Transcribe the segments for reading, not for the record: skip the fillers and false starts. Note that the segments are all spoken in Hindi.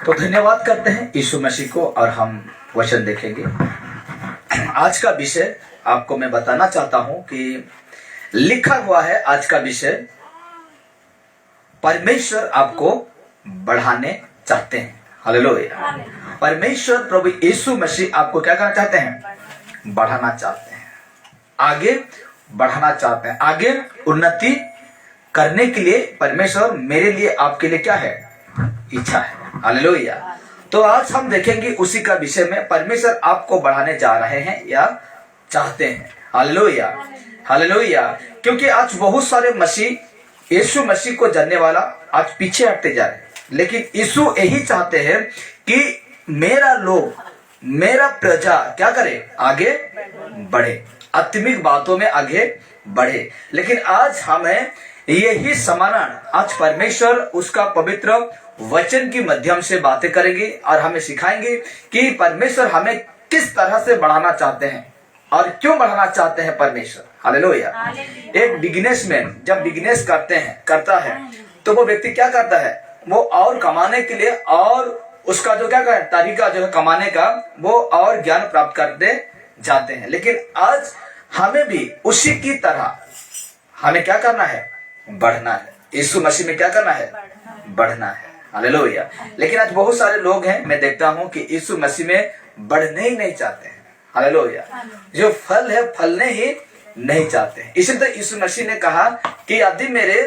तो धन्यवाद करते हैं यीशु मसीह को और हम वचन देखेंगे। आज का विषय आपको मैं बताना चाहता हूं कि लिखा हुआ है आज का विषय, परमेश्वर आपको बढ़ाने चाहते हैं। हालेलुया। परमेश्वर प्रभु यीशु मसीह आपको क्या करना चाहते हैं? बढ़ाना चाहते हैं, आगे बढ़ाना चाहते हैं, आगे उन्नति करने के लिए परमेश्वर मेरे लिए आपके लिए क्या है? इच्छा है। हालेलुया। तो आज हम देखेंगे उसी का विषय में, परमेश्वर आपको बढ़ाने जा रहे हैं या चाहते हैं। Hallelujah, hallelujah. क्योंकि आज बहुत सारे मसीह यीशु मसीह को जानने वाला आज पीछे हटते जा रहे हैं, लेकिन यीशु यही चाहते हैं कि मेरा लोग, मेरा प्रजा क्या करे? आगे बढ़े, आत्मिक बातों में आगे बढ़े। लेकिन आज हमें यही समाधान, आज परमेश्वर उसका पवित्र वचन के माध्यम से बातें करेंगे और हमें सिखाएंगे कि परमेश्वर हमें किस तरह से बढ़ाना चाहते हैं और क्यों बढ़ाना चाहते हैं परमेश्वर। हालेलुया। एक बिजनेसमैन जब बिजनेस करता है तो वो व्यक्ति क्या करता है? वो और कमाने के लिए और उसका जो क्या तरीका जो है कमाने का, वो और ज्ञान प्राप्त करते जाते हैं। लेकिन आज हमें भी उसी की तरह हमें क्या करना है? बढ़ना है। यीशु मसीह में क्या करना है? बढ़ना है। हालेलुया। लेकिन आज बहुत सारे लोग हैं, मैं देखता हूं कि यीशु मसीह में बढ़ने ही नहीं चाहते हैं। हालेलुया। जो फल है फलने ही नहीं चाहते हैं। इसलिए तो यीशु मसीह ने कहा कि यदि मेरे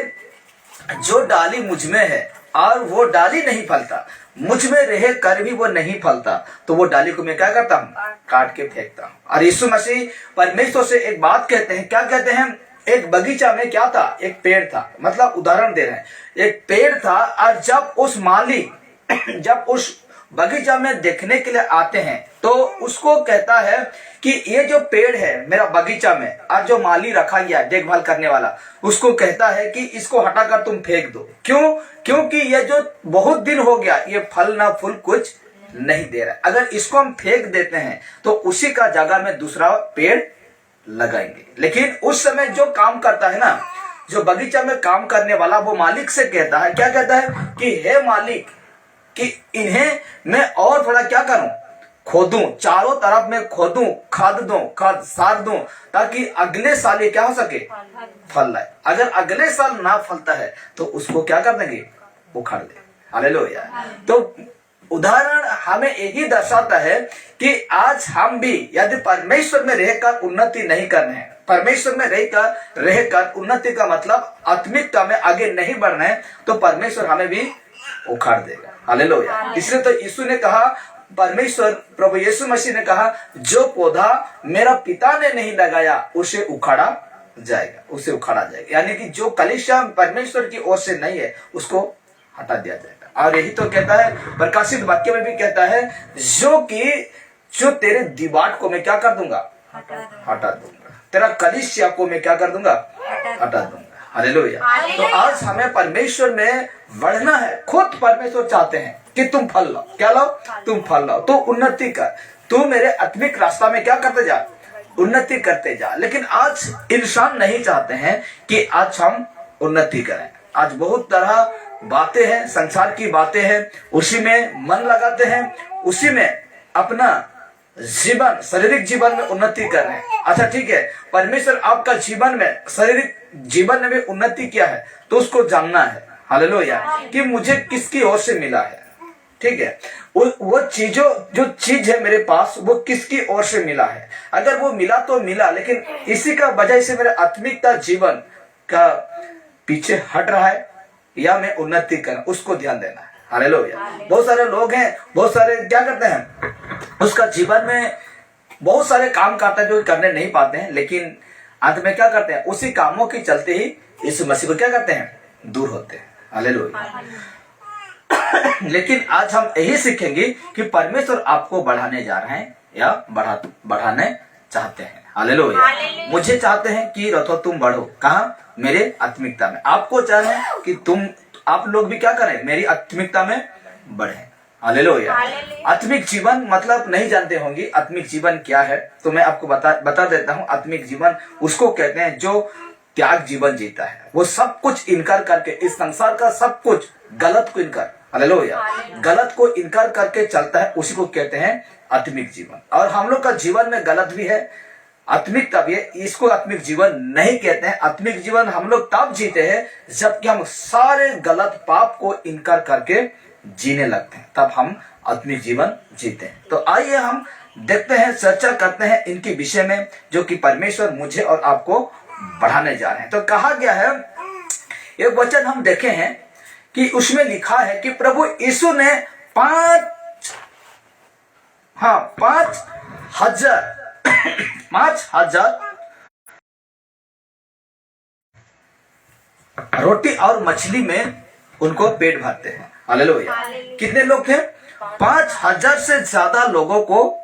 जो डाली मुझ में है और वो डाली नहीं फलता, मुझ में रह कर भी वो नहीं फलता, तो वो डाली को मैं क्या करता हूँ? काट के फेंकता हूँ। और यीशु मसीह परमेश्वर से एक बात कहते हैं, क्या कहते हैं? एक बगीचा में क्या था? एक पेड़ था। मतलब उदाहरण दे रहे हैं, एक पेड़ था और जब उस माली जब उस बगीचा में देखने के लिए आते हैं तो उसको कहता है कि ये जो पेड़ है मेरा बगीचा में, और जो माली रखा गया देखभाल करने वाला, उसको कहता है कि इसको हटाकर तुम फेंक दो। क्यों? क्योंकि ये जो बहुत दिन हो गया ये फल ना फूल कुछ नहीं दे रहा है। अगर इसको हम फेंक देते हैं तो उसी का जगह में दूसरा पेड़ लगाएंगे। लेकिन उस समय जो काम करता है ना, जो बगीचा में काम करने वाला, वो मालिक से कहता है, क्या कहता है? कि हे मालिक, कि इन्हें मैं और थोड़ा क्या करूं? खोदूं, चारों तरफ में खोदूं, खाद दूं, खाद सार दूं, ताकि अगले साल ये क्या हो सके? फल लाए। अगर अगले साल ना फलता है तो उसको क्या कर देंगे? उखाड़ दे। हालेलुया। तो उदाहरण हमें यही दर्शाता है कि आज हम भी यदि परमेश्वर में रहकर उन्नति नहीं करने हैं, परमेश्वर में रहकर उन्नति का मतलब आत्मिकता में आगे नहीं बढ़ना है, तो परमेश्वर हमें भी उखाड़ देगा। हालेलुया। इसलिए तो यीशु ने कहा, परमेश्वर प्रभु यीशु मसीह ने कहा, जो पौधा मेरा पिता ने नहीं लगाया उसे उखाड़ा जाएगा, उसे उखाड़ा जाएगा। यानी कि जो कलीसिया परमेश्वर की ओर से नहीं है उसको हटा दिया जाएगा। और यही तो कहता है, प्रकाशित वाक्य में भी कहता है, जो तेरे दीवार को मैं क्या कर दूंगा? हटा दूंगा। तेरा कलीसिया को मैं क्या कर दूंगा? हटा दूंगा। हालेलुया। तो आज हमें परमेश्वर में बढ़ना है। खुद परमेश्वर चाहते हैं कि तुम फल लाओ। क्या लाओ? तुम फल लाओ। तो उन्नति कर, तू मेरे आत्मिक रास्ता में क्या करते जा? उन्नति करते जा। लेकिन आज इंसान नहीं चाहते हैं कि आज हम उन्नति करें। आज बहुत तरह बातें हैं, संसार की बातें हैं, उसी में मन लगाते हैं, उसी में अपना जीवन, शारीरिक जीवन में उन्नति कर रहे हैं। अच्छा ठीक है, परमेश्वर आपका जीवन में, शारीरिक जीवन में भी उन्नति किया है तो उसको जानना है। हालेलुया। कि मुझे किसकी ओर से मिला है। ठीक है, वो चीजों, जो चीज है मेरे पास, वो किसकी ओर से मिला है। अगर वो मिला तो मिला, लेकिन इसी का वजह से मेरा आत्मिकता जीवन का पीछे हट रहा है या मैं उन्नति कर, उसको ध्यान देना है। हालेलुया। बहुत सारे लोग हैं, बहुत सारे क्या करते हैं, उसका जीवन में बहुत सारे काम करते हैं जो करने नहीं पाते हैं, लेकिन अंत में क्या करते हैं? उसी कामों के चलते ही यीशु मसीह को क्या करते हैं? दूर होते हैं। हालेलुया। लेकिन आज हम यही सीखेंगे कि परमेश्वर आपको बढ़ाने जा रहे हैं या बढ़ाने चाहते हैं। हालेलुया। मुझे चाहते हैं कि रथो तुम बढ़ो। कहाँ? मेरे आत्मिकता में। आपको चाहते हैं कि आप लोग भी क्या करें? मेरी आत्मिकता में बढ़े। हालेलुया। आत्मिक जीवन मतलब नहीं जानते होंगे आत्मिक जीवन क्या है, तो मैं आपको बता देता हूँ। आत्मिक जीवन उसको कहते हैं जो त्याग जीवन जीता है, वो सब कुछ इनकार करके, इस संसार का सब कुछ गलत को इनकार, हालेलुया, गलत को इनकार करके चलता है, उसी को कहते हैं आत्मिक जीवन। और हम लोग का जीवन में गलत भी है, आत्मिकता भी है, इसको आत्मिक जीवन नहीं कहते हैं। आत्मिक जीवन हम लोग तब जीते हैं जबकि हम सारे गलत पाप को इनकार करके जीने लगते हैं, तब हम आत्मिक जीवन जीते हैं। तो आइए हम देखते हैं, चर्चा करते हैं इनके विषय में, जो कि परमेश्वर मुझे और आपको बढ़ाने जा रहे हैं। तो कहा गया है, एक वचन हम देखे हैं कि उसमें लिखा है कि प्रभु यीशु ने 5,000 रोटी और मछली में उनको पेट भरते हैं, हालेलुया। कितने लोग थे? 5,000 से ज्यादा लोगों को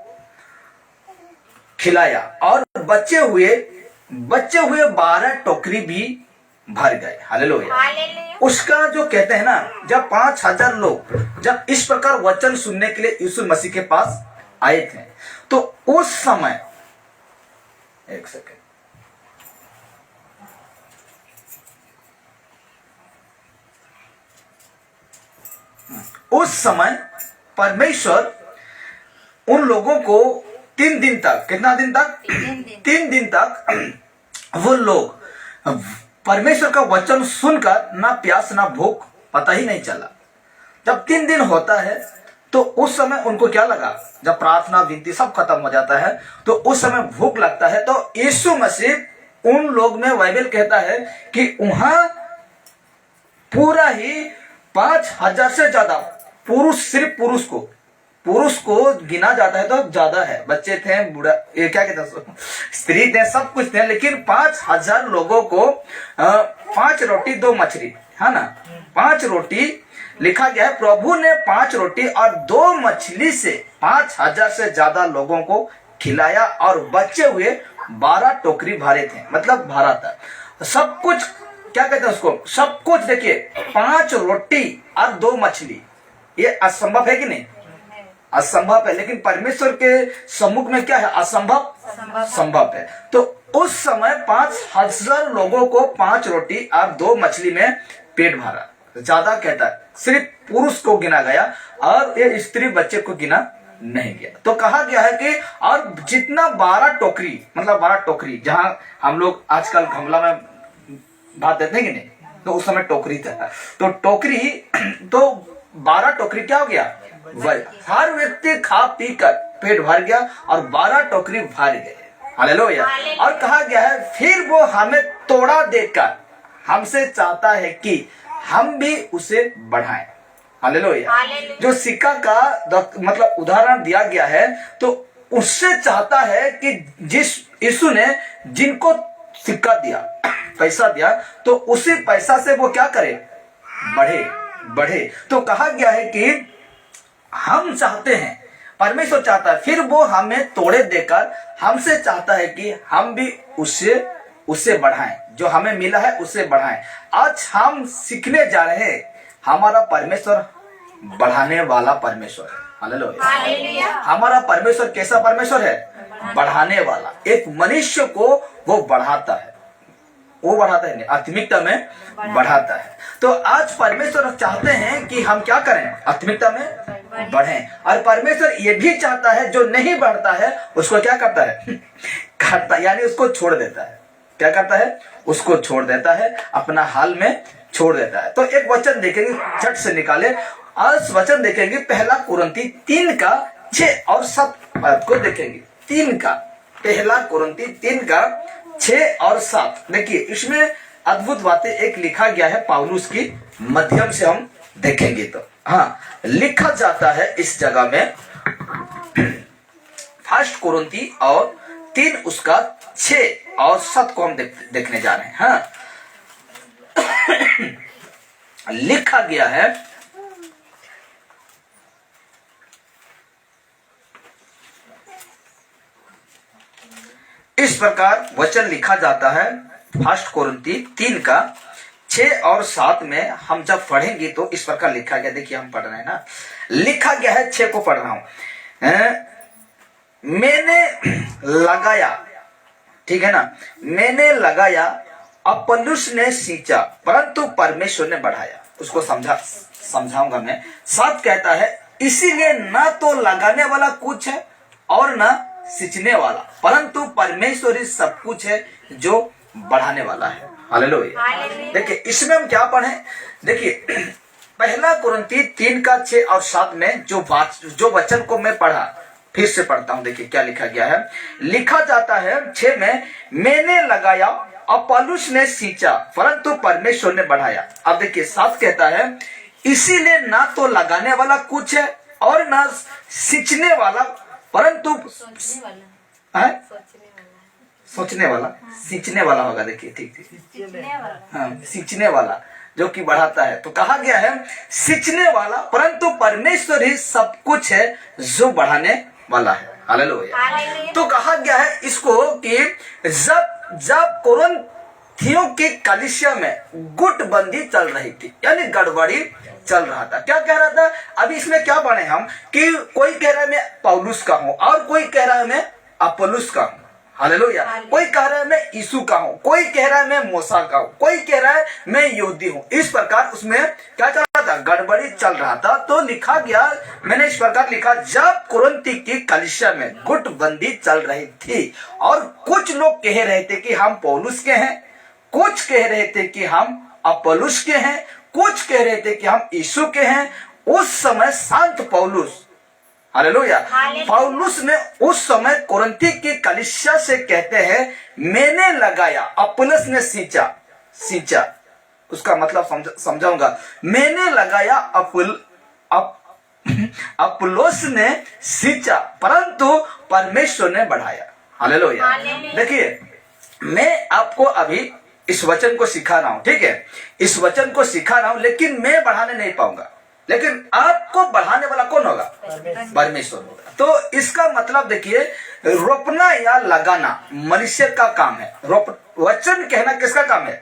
खिलाया, और बचे हुए 12 टोकरी भी भर गए, हालेलुया। उसका जो कहते हैं ना, जब 5,000 लोग जब इस प्रकार वचन सुनने के लिए यीशु मसीह के पास आए थे, तो उस समय, एक सेकेंड, उस समय परमेश्वर उन लोगों को 3 दिन तक, कितना दिन तक? 3 दिन तक वो लोग परमेश्वर का वचन सुनकर ना प्यास ना भूख पता ही नहीं चला। जब 3 दिन होता है तो उस समय उनको क्या लगा, जब प्रार्थना विनती सब खत्म हो जाता है तो उस समय भूख लगता है। तो यीशु मसीह उन लोग में, बाइबल कहता है कि वहां पूरा ही 5,000 से ज्यादा पुरुष, सिर्फ पुरुष को गिना जाता है तो ज्यादा है, बच्चे थे, बूढ़ा, ये क्या कहते हैं, स्त्री थे, सब कुछ थे, लेकिन 5,000 लोगों को 5 रोटी 2 मछली, है ना, 5 रोटी लिखा गया है। प्रभु ने 5 रोटी और 2 मछली से 5,000 से ज्यादा लोगों को खिलाया, और बचे हुए 12 टोकरी भरे थे, मतलब भरा था सब कुछ। क्या कहते हैं उसको, सब कुछ। देखिए, 5 रोटी और 2 मछली, ये असंभव है कि नहीं? असंभव है, लेकिन परमेश्वर के सम्मुख में क्या है? असंभव संभव है। तो उस समय 5,000 लोगों को 5 रोटी और 2 मछली में पेट भरा। ज्यादा कहता है, सिर्फ पुरुष को गिना गया और ये स्त्री बच्चे को गिना नहीं गया। तो कहा गया है कि और जितना 12 टोकरी, मतलब 12 टोकरी, जहां हम लोग आजकल गमला में भात देते हैं कि नहीं, तो उस समय टोकरी था, तो टोकरी, तो 12 टोकरी क्या हो गया? हर व्यक्ति खा पी कर पेट भर गया और 12 टोकरी भर गए, हालेलुया। और कहा गया है, फिर वो हमें तोड़ा देकर हमसे चाहता है कि हम भी उसे बढ़ाएं, हालेलुया। जो सिक्का का मतलब उदाहरण दिया गया है, तो उससे चाहता है कि जिस यीशु ने जिनको सिक्का दिया, पैसा दिया, तो उसी पैसा से वो क्या करे? बढ़े। तो कहा गया है कि हम चाहते हैं, परमेश्वर चाहता है, फिर वो हमें तोड़े देकर हमसे चाहता है कि हम भी उससे बढ़ाएं, जो हमें मिला है उससे बढ़ाएं। आज हम सीखने जा रहे हैं, हमारा परमेश्वर बढ़ाने वाला परमेश्वर है, हालेलुया। हमारा परमेश्वर कैसा परमेश्वर है? बढ़ाने वाला। एक मनुष्य को वो बढ़ाता है, आत्मिकता में बढ़ाता है। तो आज परमेश्वर चाहते हैं कि हम क्या करें? आत्मिकता में बढ़ें। और परमेश्वर ये भी चाहता है, जो नहीं बढ़ता है उसको क्या करता है? काटता, यानी उसको छोड़ देता है। क्या करता है? उसको छोड़ देता है, अपना हाल में छोड़ देता है। तो एक वचन देखेंगे, झट से निकाले, आज वचन देखेंगे 1 कुरिन्ती 3 का 6 और 7 को देखेंगे। 3 का 1 कुरिन्ती 3 का 6 और 7। देखिए, इसमें अद्भुत बातें एक लिखा गया है, पौलुस की माध्यम से हम देखेंगे। तो हाँ, लिखा जाता है इस जगह में 1 कुरिन्ती और 3 उसका 6 और 7 को हम देखने जा रहे हैं। हाँ, लिखा गया है, इस प्रकार वचन लिखा जाता है 1 कुरिन्ती 3 का 6 और 7 में। हम जब पढ़ेंगे तो इस प्रकार लिखा गया, देखिए हम पढ़ रहे हैं ना, लिखा गया है, 6 को पढ़ रहा हूं। मैंने लगाया, ठीक है ना, मैंने लगाया अपुल्लोस ने सींचा परंतु परमेश्वर ने बढ़ाया। उसको समझाऊंगा मैं। 7 कहता है, इसीलिए न तो लगाने वाला कुछ है और न सींचने वाला, परंतु परमेश्वर ही सब कुछ है जो बढ़ाने वाला है। हालेलुया। देखिए इसमें हम क्या पढ़े, देखिए पहला कुरिन्थी 3:6 और 7 में जो वचन को मैं पढ़ा, फिर से पढ़ता हूं। देखिए क्या लिखा गया है। लिखा जाता है 6 में, मैंने लगाया अपुल्लोस ने सींचा परंतु परमेश्वर ने बढ़ाया। अब देखिए 7 कहता है, इसीलिए ना तो लगाने वाला कुछ है और ना सींचने वाला, परंतु सोचने वाला, सींचने वाला होगा। देखिए ठीक, हाँ सींचने वाला जो कि बढ़ाता है। तो कहा गया है सींचने वाला, परंतु परमेश्वर ही सब कुछ है जो बढ़ाने वाला है। हालेलुया। तो कहा गया है इसको कि जब कुरिन्थियों की कलीसिया में गुटबंदी चल रही थी, यानी गड़बड़ी चल रहा था। क्या कह रहा था? अभी इसमें क्या बने हम कि कोई कह रहा है मैं पौलुस का हूं और कोई कह रहा है मैं अपुल्लोस का हूं। हालेलुया। कोई कह रहा है मैं यीशु का हूं, कोई कह रहा है मैं मूसा का हूं, कोई कह रहा है मैं यहूदी हूं। इस प्रकार उसमें क्या चल रहा था? गड़बड़ी चल रहा था। तो लिखा गया, मैंने इस प्रकार लिखा, जब कुरिन्थी की कलीसिया में गुटबंदी चल रही थी और कुछ लोग कह रहे थे कि हम पौलुस के हैं, कुछ कह रहे थे कि हम अपुल्लोस के हैं, कुछ कह रहे थे कि हम यीशु के हैं। उस समय संत पौलुस, हालेलुया, पौलुस ने उस समय कुरिन्थी की कलीसिया से कहते हैं, मैंने लगाया अपुल्लोस ने सींचा। उसका मतलब समझाऊंगा। मैंने लगाया अपुल्लोस ने सींचा परंतु परमेश्वर ने बढ़ाया। हालेलुया। देखिए मैं आपको अभी इस वचन को सिखा रहा हूं, ठीक है, इस वचन को सिखा रहा हूं, लेकिन मैं बढ़ाने नहीं पाऊंगा, लेकिन आपको बढ़ाने वाला कौन होगा? परमेश्वर होगा। तो इसका मतलब देखिए, रोपना या लगाना मनुष्य का काम है। वचन कहना किसका काम है?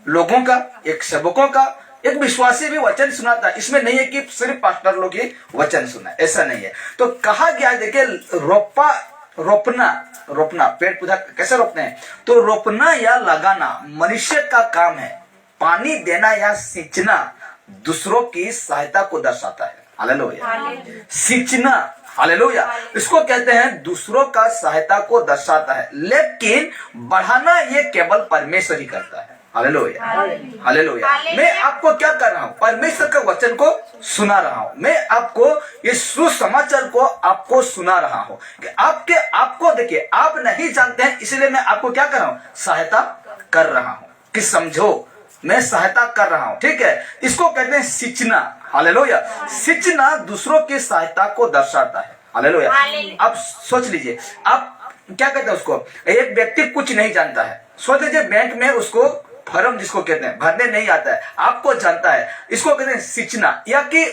लोगों का, एक सेवकों का। एक विश्वासी भी वचन सुनाता है। इसमें नहीं है कि सिर्फ पास्टर लोग ही वचन सुना, ऐसा नहीं है। तो कहा गया है, देखिए रोपना पेड़ पौधा कैसे रोपते हैं? तो रोपना या लगाना मनुष्य का काम है। पानी देना या सींचना दूसरों की सहायता को दर्शाता है। हालेलुया। सींचना, हालेलुया, इसको कहते हैं दूसरों का सहायता को दर्शाता है, लेकिन बढ़ाना ये केवल परमेश्वर ही करता है। Hallelujah, hallelujah. मैं आपको क्या कर रहा हूँ? परमेश्वर के वचन को सुना रहा हूँ। मैं आपको ये सुसमाचार को आपको सुना रहा हूँ कि आपको देखिए, आप नहीं जानते हैं, इसलिए मैं आपको क्या कर रहा हूँ? सहायता कर रहा हूँ कि समझो, मैं सहायता कर रहा हूं, ठीक है। इसको कहते हैं सींचना। हालेलुया। सींचना दूसरों की सहायता को दर्शाता है। हालेलुया। अब सोच लीजिए, आप क्या कहते हैं उसको? एक व्यक्ति कुछ नहीं जानता है, सोच लीजिए बैंक में उसको फॉर्म जिसको कहते हैं भरने नहीं आता है, आपको जानता है, इसको कहते हैं सींचना, या कि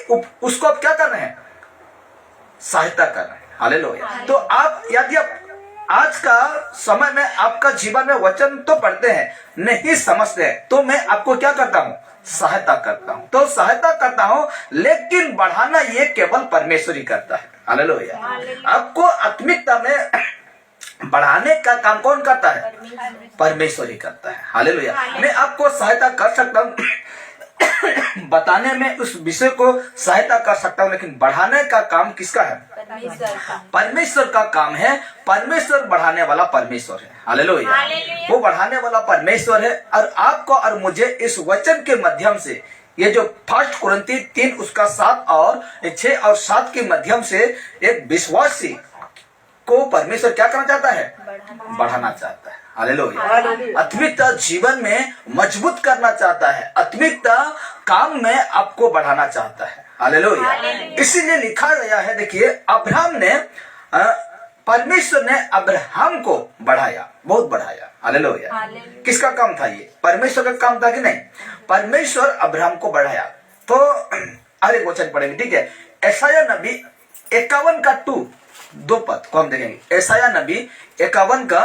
उसको आप क्या कर रहे हैं? सहायता कर रहे हैं। हालेलुया। तो आप यदि आप आज का समय में आपका जीवन में वचन तो पढ़ते हैं, नहीं समझते हैं, तो मैं आपको क्या करता हूं? सहायता करता हूं। तो सहायता करता हूं, लेकिन बढ़ाना ये केवल परमेश्वर ही करता है। हालेलुया। आपको आत्मिकता में बढ़ाने का काम कौन करता है? परमेश्वर ही करता है। हालेलुया। मैं आपको सहायता कर सकता हूं, बताने में उस विषय को सहायता कर सकता हूं, लेकिन बढ़ाने का काम किसका है? परमेश्वर का काम है। परमेश्वर बढ़ाने वाला परमेश्वर है। हालेलुया। वो बढ़ाने वाला परमेश्वर है। और आपको और मुझे इस वचन के माध्यम से, ये जो फर्स्ट कुरिन्थी 3 उसका 7 और 6 और 7 के माध्यम से एक विश्वासी को परमेश्वर क्या करना चाहता है? बढ़ाना चाहता है। हालेलुया। आत्मिकता जीवन में मजबूत करना चाहता है, आत्मिकता काम में आपको बढ़ाना चाहता है। हालेलुया। इसीलिए लिखा गया है, देखिए अब्राहम ने, परमेश्वर ने अब्राहम को बढ़ाया, बहुत बढ़ाया। हालेलुया। किसका काम था ये? परमेश्वर का काम था कि नहीं? परमेश्वर अब्राहम को बढ़ाया। तो हर एक वचन पढ़ेंगे, ठीक है। यशायाह नबी 51 का 2 पद को हम देखेंगे। यशायाह नबी 51 का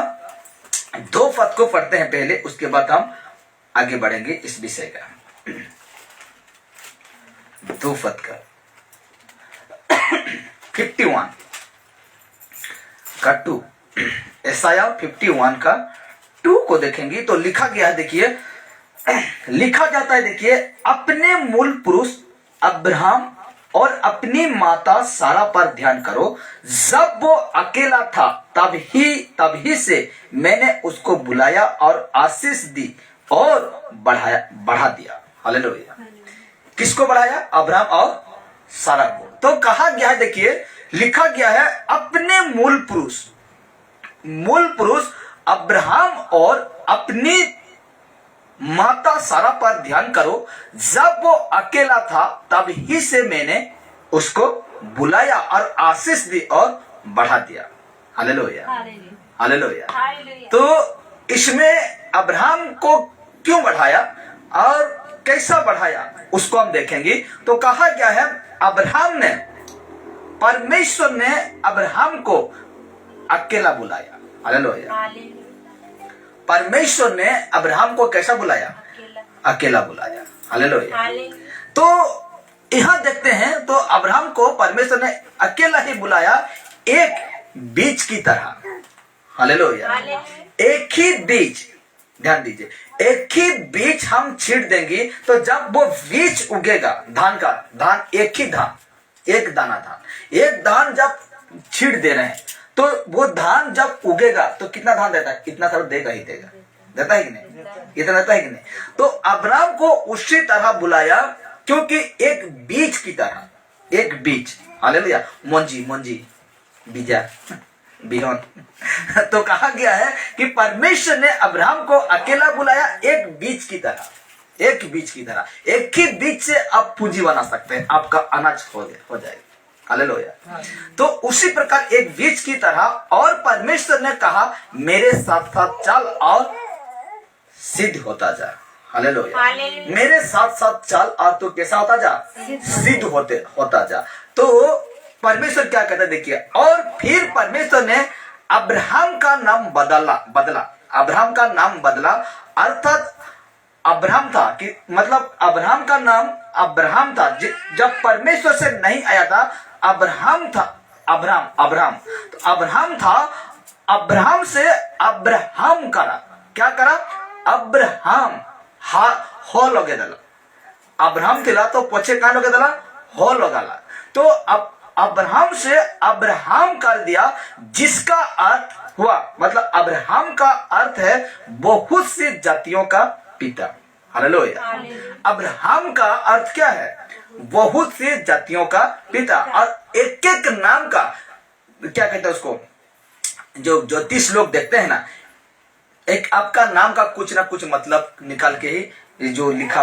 2 पद को पढ़ते हैं पहले, उसके बाद हम आगे बढ़ेंगे इस विषय का। 2 पद का 51 का 2, यशायाह 51 का 2 2 को देखेंगे तो लिखा गया है, देखिए लिखा जाता है, देखिए अपने मूल पुरुष अब्राहम और अपनी माता सारा पर ध्यान करो। जब वो अकेला था तभी से मैंने उसको बुलाया और आशीष दी और बढ़ा दिया। हालेलुया। किसको बढ़ाया? अब्राहम और सारा को। तो कहा गया है, देखिए लिखा गया है अपने मूल पुरुष अब्राहम और अपनी माता सारा पर ध्यान करो। जब वो अकेला था तभी से मैंने उसको बुलाया और आशीष दी और बढ़ा दिया। Hallelujah, hallelujah. तो इसमें अब्राहम को क्यों बढ़ाया और कैसा बढ़ाया उसको हम देखेंगे। तो कहा गया है परमेश्वर ने अब्राहम को अकेला बुलाया। हालेलुया। परमेश्वर ने अब्राहम को कैसा बुलाया? अकेला बुलाया। हालेलुया। तो यहां देखते हैं, तो अब्राहम को परमेश्वर ने अकेला ही बुलाया, एक बीज की तरह। हालेलुया। एक ही बीज, ध्यान दीजिए, एक ही बीज हम छींट देंगे तो जब वो बीज उगेगा, धान एक दाना धान, एक धान जब छींट दे रहे हैं तो वो धान जब उगेगा तो कितना धान देता है? इतना सारा देगा ही देगा, देता है कि नहीं? इतना देता है कि नहीं? तो अब्राहम को उसी तरह बुलाया क्योंकि एक बीज की तरह, एक बीज। हालेलुया। मोंजी बीजा बिहन। तो कहा गया है कि परमेश्वर ने अब्राहम को अकेला बुलाया एक बीज की तरह। एक ही बीज से आप पूंजी बना सकते हैं, आपका अनाज हो जाएगा। हालेलुया। तो उसी प्रकार एक बीज की तरह, और परमेश्वर ने कहा मेरे साथ साथ चल और सिद्ध होता जा। हालेलुया। मेरे साथ साथ चल और तू कैसा होता जा? सिद्ध होता जा। तो परमेश्वर क्या कहता है, देखिए, और फिर परमेश्वर ने अब्राहम का नाम बदला। अब्राहम का नाम बदला, अर्थात अब्राहम था कि मतलब अब्राहम का नाम अब्राहम था। जब परमेश्वर से नहीं आया था, अब्राहम था। अब्राहम तो अब्राहम था, अब्राहम से अब्राहम करा। क्या करा? अब्राहम हो लगे दला। अब्राहम थिला तो पछे का लगे दला हो लगाला। तो अब अब्राहम से अब्राहम कर दिया, जिसका अर्थ हुआ, मतलब अब्राहम का अर्थ है बहुत सी जातियों का पिता। हालेलुया। अब्राहम का अर्थ क्या है? बहुत सी जातियों का पिता। और एक एक नाम का क्या कहते हैं उसको, जो ज्योतिष लोग देखते हैं ना, एक आपका नाम का कुछ ना कुछ मतलब निकाल के ही जो लिखा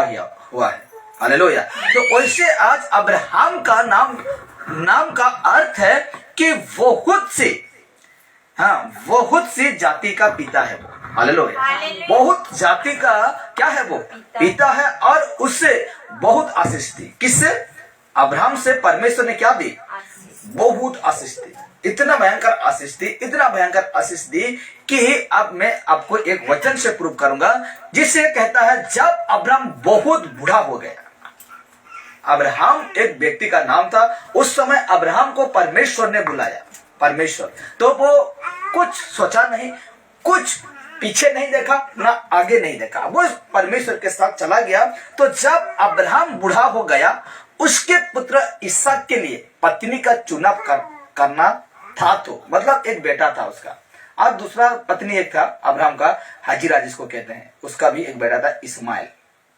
हुआ है। हालेलुया। तो वैसे आज अब्राहम का नाम का अर्थ है कि बहुत सी जाति का पिता है वो। हालेलुया। बहुत जाति का क्या है वो? पिता है। और उससे बहुत आशीष दी। किससे? अब्राहम से परमेश्वर ने क्या दी? बहुत आशीष दी। इतना भयंकर आशीष दी कि अब मैं आपको एक वचन से प्रूव करूंगा, जिसे कहता है जब अब्राहम बहुत बूढ़ा हो गया। अब्राहम एक व्यक्ति का नाम था। उस समय अब्राहम को परमेश्वर ने बुलाया। परमेश्वर तो वो कुछ सोचा नहीं, कुछ पीछे नहीं देखा, ना आगे नहीं देखा, वो परमेश्वर के साथ चला गया। तो जब अब्राहम बूढ़ा हो गया, उसके पुत्र इसहाक के लिए पत्नी का चुनाव करना था। तो मतलब एक बेटा था उसका, और दूसरा पत्नी एक था अब्राहम का, हाजिरा जिसको कहते हैं, उसका भी एक बेटा था इस्माइल,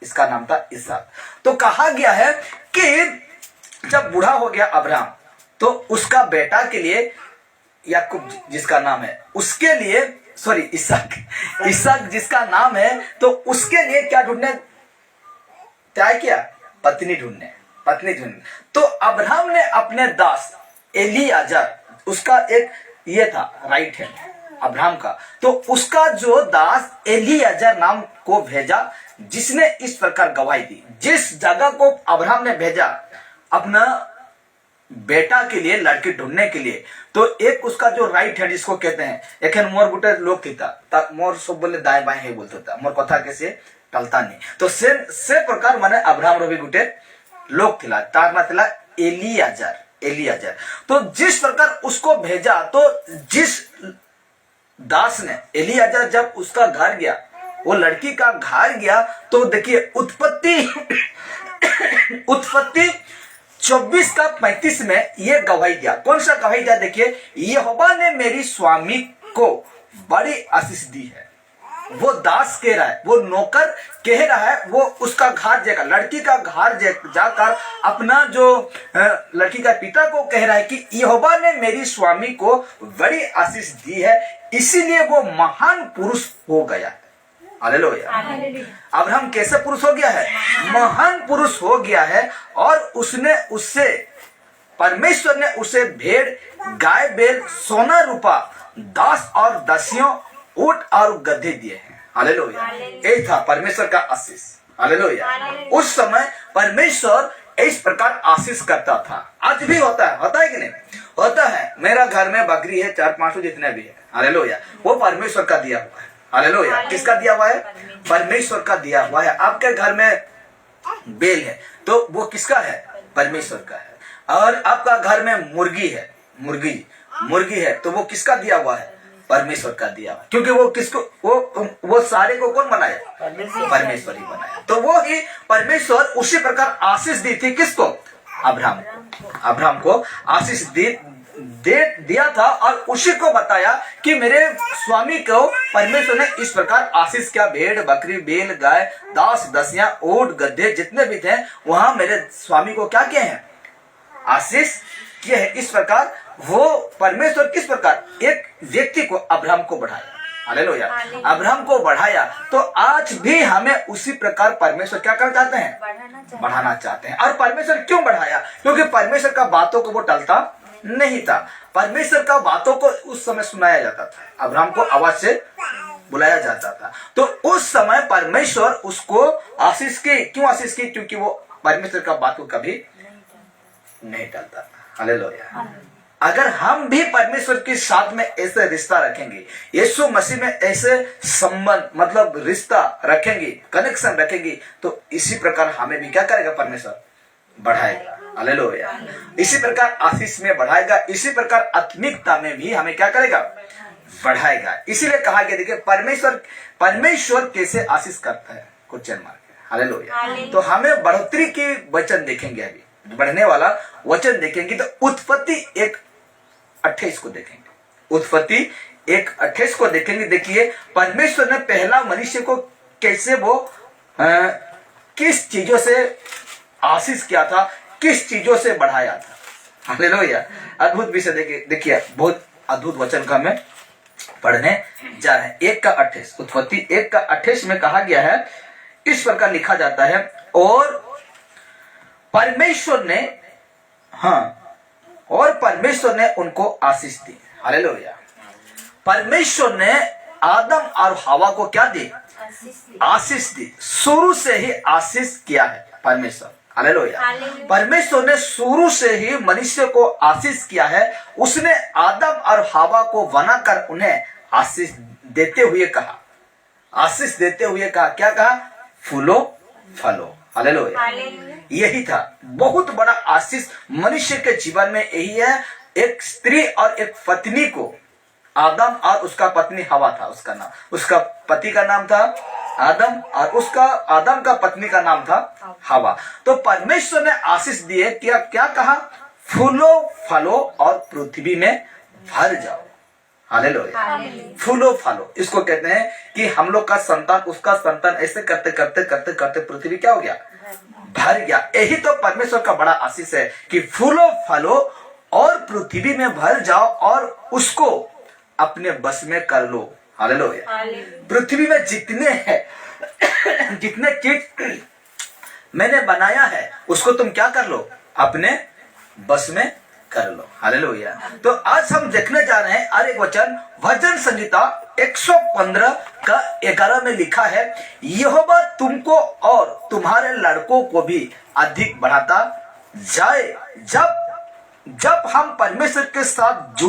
इसका नाम था इसहाक। तो कहा गया है कि जब बूढ़ा हो गया अब्राहम, तो उसका बेटा के लिए याकूब जिसका नाम है, उसके लिए इसहाक जिसका नाम है, तो उसके लिए क्या ढूंढने तय किया? पत्नी ढूंढने। तो अब्राहम ने अपने दास एलियाजर, उसका एक ये था राइट हैंड अब्राहम का, तो उसका जो दास एलियाजर नाम को भेजा, जिसने इस प्रकार गवाही दी। जिस जगह को अब्राहम ने भेजा अपना बेटा के लिए, लड़की ढूंढने के लिए, तो एक उसका जो राइट हैंड जिसको कहते हैं, एक मोर गुटे लोग था, मोर सब बोले दाएं बाएं है बोलता था, मोर कथा कैसे टलता नहीं। तो से प्रकार माने अब्राहम रवि गुटे लोग थिला, तार ना थिला एलियाजर। तो जिस प्रकार उसको भेजा, तो जिस दास ने एलियाजर जब उसका घर गया, वो लड़की का घर गया, तो देखिए उत्पत्ति 24:35 में ये गवाही दिया। कौन सा गवाही दिया? देखिए, यहोवा ने मेरी स्वामी को बड़ी आशीष दी है। वो दास कह रहा है, वो नौकर कह रहा है, वो उसका घर जाकर, लड़की का घर जाकर अपना जो लड़की का पिता को कह रहा है कि यहोवा ने मेरी स्वामी को बड़ी आशीष दी है, इसीलिए वो महान पुरुष हो गया। हालेलुया। अब्राहम कैसे पुरुष हो गया है? महान पुरुष हो गया है। और परमेश्वर ने उसे भेड़, गाय, बैल, सोना, रूपा, दास और दासियों, ऊंट और गधे दिए हैं। हालेलुया। ये था परमेश्वर का आशीष। हालेलुया। उस समय परमेश्वर इस प्रकार आशीष करता था। आज भी होता है कि नहीं? होता है। मेरा घर में बकरी है, 400-500 जितने भी है। हालेलुया। वो परमेश्वर का दिया हुआ है। हालेलुया। किसका दिया हुआ है? परमेश्वर का दिया हुआ है। आपके घर में बैल है तो वो किसका है? परमेश्वर का है। और आपका घर में मुर्गी है, मुर्गी है तो वो किसका दिया हुआ है? परमेश्वर का दिया हुआ। क्योंकि वो किसको, वो सारे को कौन बनाया? परमेश्वर ही बनाया। तो वो ही परमेश्वर उसी प्रकार आशीष दी थी। किसको? अब्राहम को आशीष दिया था और उसी को बताया कि मेरे स्वामी को परमेश्वर ने इस प्रकार आशीष किया। भेड़, बकरी, बैल, गाय, दास, दासियां, ऊंट, गधे जितने भी थे, वहां मेरे स्वामी को क्या किए हैं? आशीष किए हैं। इस प्रकार वो परमेश्वर किस प्रकार एक व्यक्ति को, अब्राहम को बढ़ाया। हालेलुया। अब्राहम को बढ़ाया। तो आज भी हमें उसी प्रकार परमेश्वर क्या करना चाहते हैं? बढ़ाना चाहते हैं। और परमेश्वर क्यों बढ़ाया? क्योंकि परमेश्वर का बातों को वो टलता नहीं था। परमेश्वर का बातों को उस समय सुनाया जाता था, अब्राहम को आवाज से बुलाया जाता था। तो उस समय परमेश्वर उसको आशीष की। क्यों आशीष की? क्योंकि वो परमेश्वर का बातों कभी नहीं टलता था। हालेलुया। अगर हम भी परमेश्वर के साथ में ऐसे रिश्ता रखेंगे, यीशु मसीह में ऐसे संबंध मतलब रिश्ता रखेंगे, कनेक्शन रखेंगे, तो इसी प्रकार हमें भी क्या करेगा? परमेश्वर बढ़ाएगा। हालेलुया। इसी प्रकार आशीष में बढ़ाएगा, इसी प्रकार आत्मिकता में भी हमें क्या करेगा? बढ़ाएगा। इसीलिए कहा गया, देखिए परमेश्वर कैसे आशीष करता है, क्वेश्चन मार्क। हालेलुया। तो हमें बढ़ोतरी की वचन देखेंगे, अभी बढ़ने वाला वचन देखेंगे। तो उत्पत्ति 1:28 को देखेंगे। उत्पत्ति 1:28 को देखेंगे। देखिए, परमेश्वर ने पहला मनुष्य को कैसे वो किस चीजों से आशीष किया था, किस चीजों से बढ़ाया था। हालेलुया। अद्भुत विषय देखिए, बहुत अद्भुत वचन का हमें पढ़ने जा रहे हैं। 1:28, उत्पत्ति 1:28 में कहा गया है, इस प्रकार लिखा जाता है, और परमेश्वर ने उनको आशीष दी। हालेलुया। परमेश्वर ने आदम और हवा को क्या दी? आशीष दी। शुरू से ही आशीष किया है परमेश्वर। हालेलुया। परमेश्वर ने शुरू से ही मनुष्य को आशीष किया है। उसने आदम और हवा को बनाकर उन्हें आशीष देते हुए कहा, क्या कहा? फूलो फलो। हालेलुया। यही था बहुत बड़ा आशीष मनुष्य के जीवन में। यही है, एक स्त्री और एक पत्नी को, आदम और उसका पत्नी हवा था उसका नाम, उसका पति का नाम था आदम और उसका आदम का पत्नी का नाम था हवा। तो परमेश्वर ने आशीष दिए, क्या कहा? फूलो फलो और पृथ्वी में भर जाओ। हालेलुया। फूलो फलो, इसको कहते हैं कि हम लोग का संतान, उसका संतान, ऐसे करते करते पृथ्वी क्या हो गया? भर गया। यही तो परमेश्वर का बड़ा आशीष है कि फूलो फलो और पृथ्वी में भर जाओ और उसको अपने बस में कर लो। हालेलुया। पृथ्वी में जितने चीज मैंने बनाया है उसको तुम क्या कर लो? अपने बस में कर लो। हालेलुया। तो आज हम देखने जा रहे हैं और एक वचन, भजन संहिता 115:11 में लिखा है, यहोवा तुमको और तुम्हारे लड़कों को भी अधिक बढ़ाता जाए। जब हम परमेश्वर के साथ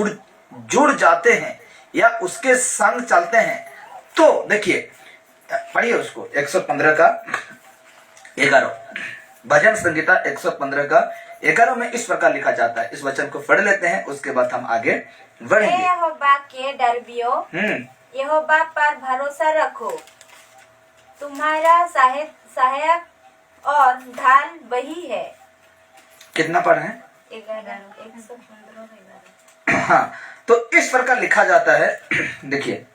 जुड़ जाते हैं या उसके संग चलते हैं, तो देखिए, पढ़िए उसको 115:11। भजन संगीता 115 का 11 में इस प्रकार लिखा जाता है। इस वचन को पढ़ लेते हैं, उसके बाद हम आगे बढ़ेंगे। यहोवा के डरबियो, यहोवा पर भरोसा रखो, तुम्हारा सहायक और ढाल वही है। कितना पढ़ है? 115। हाँ, तो इस प्रकार लिखा जाता है। देखिए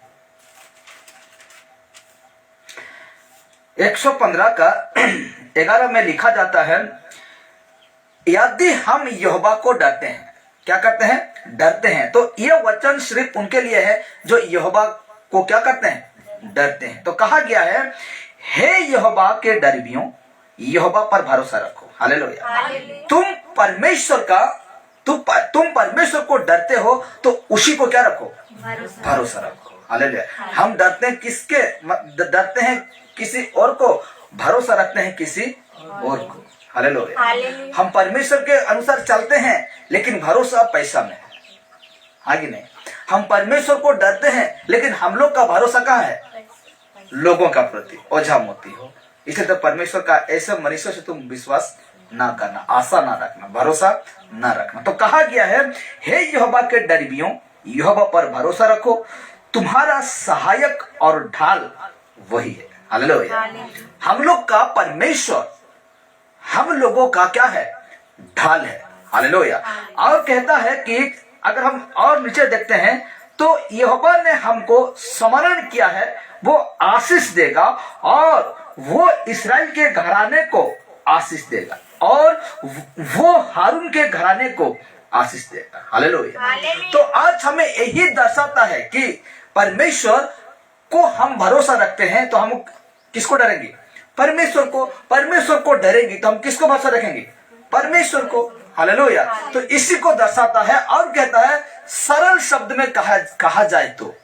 115 का 11 में लिखा जाता है, यदि हम यहोवा को डरते हैं, क्या करते हैं? डरते हैं। तो यह वचन सिर्फ उनके लिए है जो यहोवा को क्या करते हैं? डरते हैं। तो कहा गया है, हे यहोवा के डरबियों, यहोवा पर भरोसा रखो। हालेलुया। तुम परमेश्वर को डरते हो तो उसी को क्या रखो? भरोसा रखो। हालेलुया। हम डरते हैं किसके? डरते हैं किसी और को, भरोसा रखते हैं किसी और को। हालेलुया। हम परमेश्वर के अनुसार चलते हैं लेकिन भरोसा पैसा में है, आगे नहीं। हम परमेश्वर को डरते हैं लेकिन हम लोग का भरोसा कहाँ है? लोगों का प्रति, ओझा मोती हो। इसलिए तो परमेश्वर का ऐसे मनुष्य से तुम विश्वास ना करना, आशा ना रखना, भरोसा ना रखना। तो कहा गया है, हे यहोवा के डरबियों, यहोवा पर भरोसा रखो, तुम्हारा सहायक और ढाल वही है। हालेलुया। हम लोग का परमेश्वर हम लोगों का क्या है? ढाल है। हालेलुया। और कहता है कि अगर हम और नीचे देखते हैं तो यहोवा ने हमको स्मरण किया है, वो आशीष देगा और वो इस्राएल के घराने को आशीष देगा और वो हारून के घराने को आशीष देगा। हालेलुया। तो आज हमें यही दर्शाता है कि परमेश्वर को हम भरोसा रखते हैं तो हम किसको डरेंगे? परमेश्वर को। परमेश्वर को डरेंगे तो हम किसको भरोसा रखेंगे? परमेश्वर को। हालेलुया। तो इसी को दर्शाता है और कहता है, सरल शब्द में कहा जाए तो,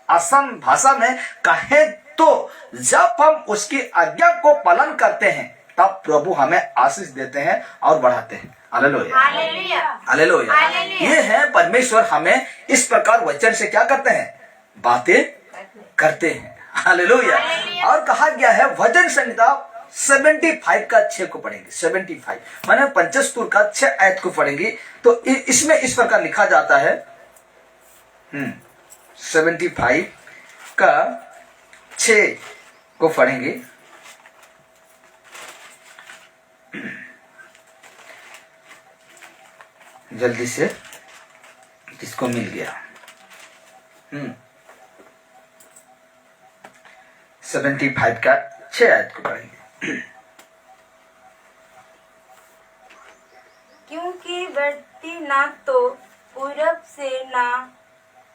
आसान भाषा में कहे तो, जब हम उसकी आज्ञा को पालन करते हैं तब प्रभु हमें आशीष देते हैं और बढ़ाते हैं। हालेलुया। हालेलुया। ये है परमेश्वर हमें इस प्रकार वचन से क्या करते हैं? बातें करते हैं। हालेलुया। और कहा गया है, भजन संहिता 75 का 6 को पढ़ेंगे। 75 माने 75 का 6 आयत को पढ़ेंगे तो इसमें इस प्रकार लिखा जाता है। 75 का 6 को पढ़ेंगे। जल्दी से किसको मिल गया? 75 का 6 आयत को पढ़ेंगे। क्योंकि बढ़ती ना तो पूरब से, ना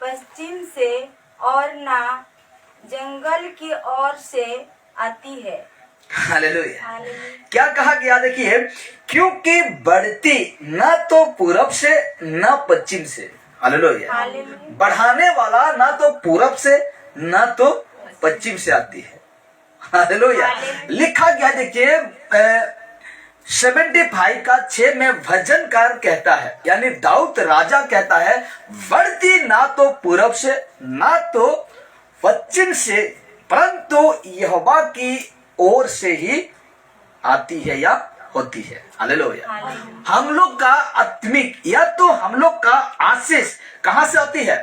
पश्चिम से और ना जंगल की ओर से आती है। हालेलुया। क्या कहा गया? देखिए, क्योंकि बढ़ती ना तो पूरब से ना पश्चिम से। हालेलुया। बढ़ाने वाला ना तो पूरब से ना तो पश्चिम से आती है। हालेलुया। लिखा गया, देखिए 75 का 6 में भजनकार कहता है, यानी दाऊद राजा कहता है, बढ़ती ना तो पूरब से ना तो पश्चिम से, परंतु यहोवा की ओर से ही आती है या होती है। हालेलुया। हम लोग का आत्मिक या तो हम लोग का आशीष कहां से होती है?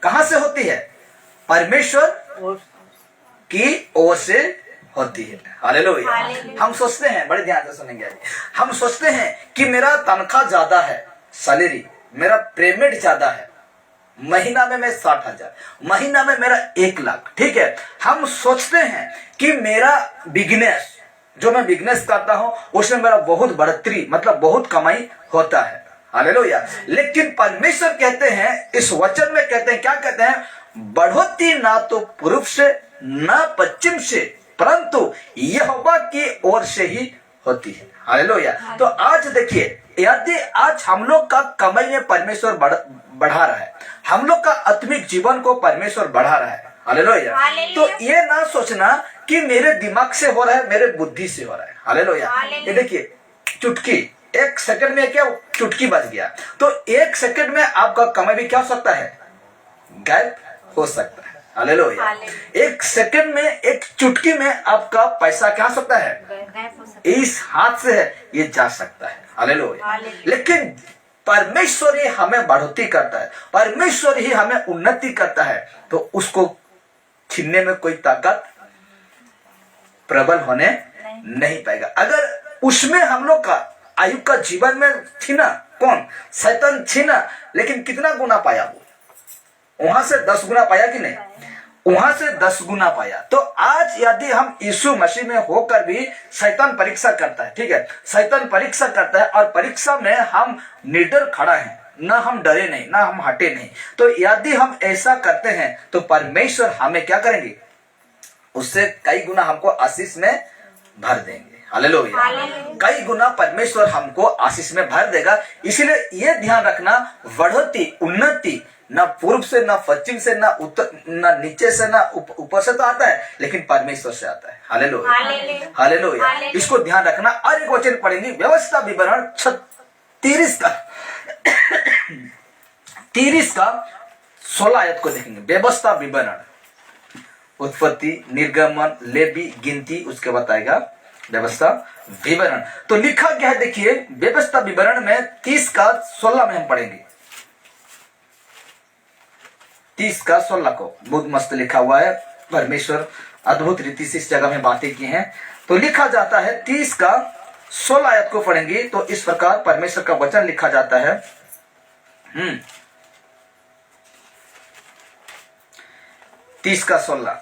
कहां से होती है? परमेश्वर की ओर से होती है। हालेलुया। हम सोचते हैं, बड़े ध्यान से सुनेंगे आज, हम सोचते हैं कि मेरा तनख्वाह ज्यादा है, सैलरी मेरा पेमेंट ज्यादा है, महीना में मैं 60,000, महीना में मेरा 1 लाख, ठीक है। हम सोचते हैं कि मेरा बिजनेस, जो मैं बिजनेस करता हूं उसमें मेरा बहुत बढ़ोतरी, मतलब बहुत कमाई होता है। हालेलुया। लेकिन परमेश्वर कहते हैं, इस वचन में कहते हैं, क्या कहते हैं? बढ़ोतरी ना तो पूर्व से ना पश्चिम से, परंतु यहोवा की ओर से ही होती है। हालेलुया। तो आज देखिए, यदि आज हम लोग का कमाई में परमेश्वर बढ़ा रहा है, हम लोग का आत्मिक जीवन को परमेश्वर बढ़ा रहा है। हालेलुया। तो ये ना सोचना कि मेरे दिमाग से हो रहा है, मेरे बुद्धि से हो रहा है। हालेलुया। ये देखिए, चुटकी 1 सेकंड में क्या चुटकी बज गया, तो 1 सेकंड में आपका कमाई भी क्या हो सकता है? गायब हो सकता है। हालेलुया। हालेलुया। एक सेकंड में, एक चुटकी में आपका पैसा क्या हो सकता है, गायब हो सकता इस हाथ से है ये जा सकता है। हालेलुया। हालेलुया। लेकिन परमेश्वर ही हमें बढ़ोतरी करता है, परमेश्वर ही हमें उन्नति करता है, तो उसको छीनने में कोई ताकत प्रबल होने नहीं पाएगा। अगर उसमें हम लोग का आयु का जीवन में छीना, कौन, शैतान छीना, लेकिन कितना गुना पाया वो, वहां से 10 गुना पाया कि नहीं, वहां से 10 गुना पाया। तो आज यदि हम यीशु मसीह में होकर भी शैतान परीक्षा करता है, ठीक है, शैतान परीक्षा करता है और परीक्षा में हम निडर खड़ा है, ना हम डरे नहीं, ना हम हटे नहीं, तो यदि हम ऐसा करते हैं तो परमेश्वर हमें क्या करेंगे, उससे कई गुना हमको आशीष में भर देंगे। हालेलुया। कई गुना परमेश्वर हमको आशीष में भर देगा। इसीलिए ये ध्यान रखना, बढ़ोतरी, उन्नति ना पूर्व से, ना पश्चिम से, ना उत्तर, ना नीचे से, ना ऊपर से तो आता है, लेकिन परमेश्वर से आता है। Hallelujah, hallelujah. इसको ध्यान रखना। और एक वचन पढ़ेंगे, व्यवस्था विवरण 30 का 16 आयत को देखेंगे। व्यवस्था विवरण, उत्पत्ति, निर्गमन, लेवी, गिनती, उसके बताएगा व्यवस्था विवरण। तो लिखा क्या है देखिए, व्यवस्था विवरण में 30 का 16 में हम पढ़ेंगे। 30 का 16 को बहुत मस्त लिखा हुआ है। परमेश्वर अद्भुत रीति से इस जगह में बातें की हैं। तो लिखा जाता है 30 का 16 आयत को पढ़ेंगे तो इस प्रकार परमेश्वर का वचन लिखा जाता है। 30 का 16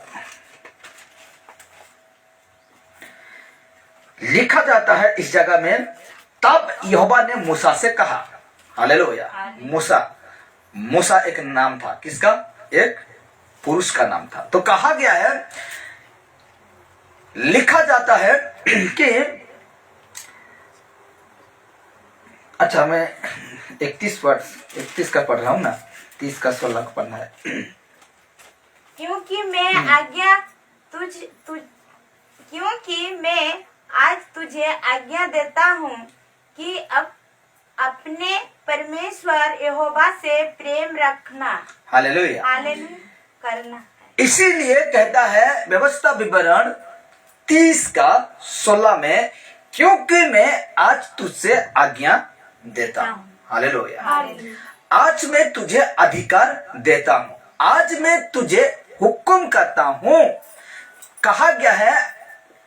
लिखा जाता है इस जगह में, तब यहोवा ने मूसा से कहा। हालेलुया। मूसा एक नाम था, किसका, एक पुरुष का नाम था। तो कहा गया है, लिखा जाता है कि, अच्छा मैं 31 का पढ़ रहा हूं ना, 30 का 16 का पढ़ना है। क्योंकि मैं आज तुझे आज्ञा देता हूँ कि अब अपने परमेश्वर यहोवा से प्रेम रखना। हालेलुया, हालेलुया करना। इसीलिए कहता है व्यवस्था विवरण 30 का 16 में, क्योंकि मैं आज तुझसे आज्ञा देता हूँ। हालेलुया। आज मैं तुझे अधिकार देता हूँ, आज मैं तुझे हुक्म करता हूँ। कहा गया है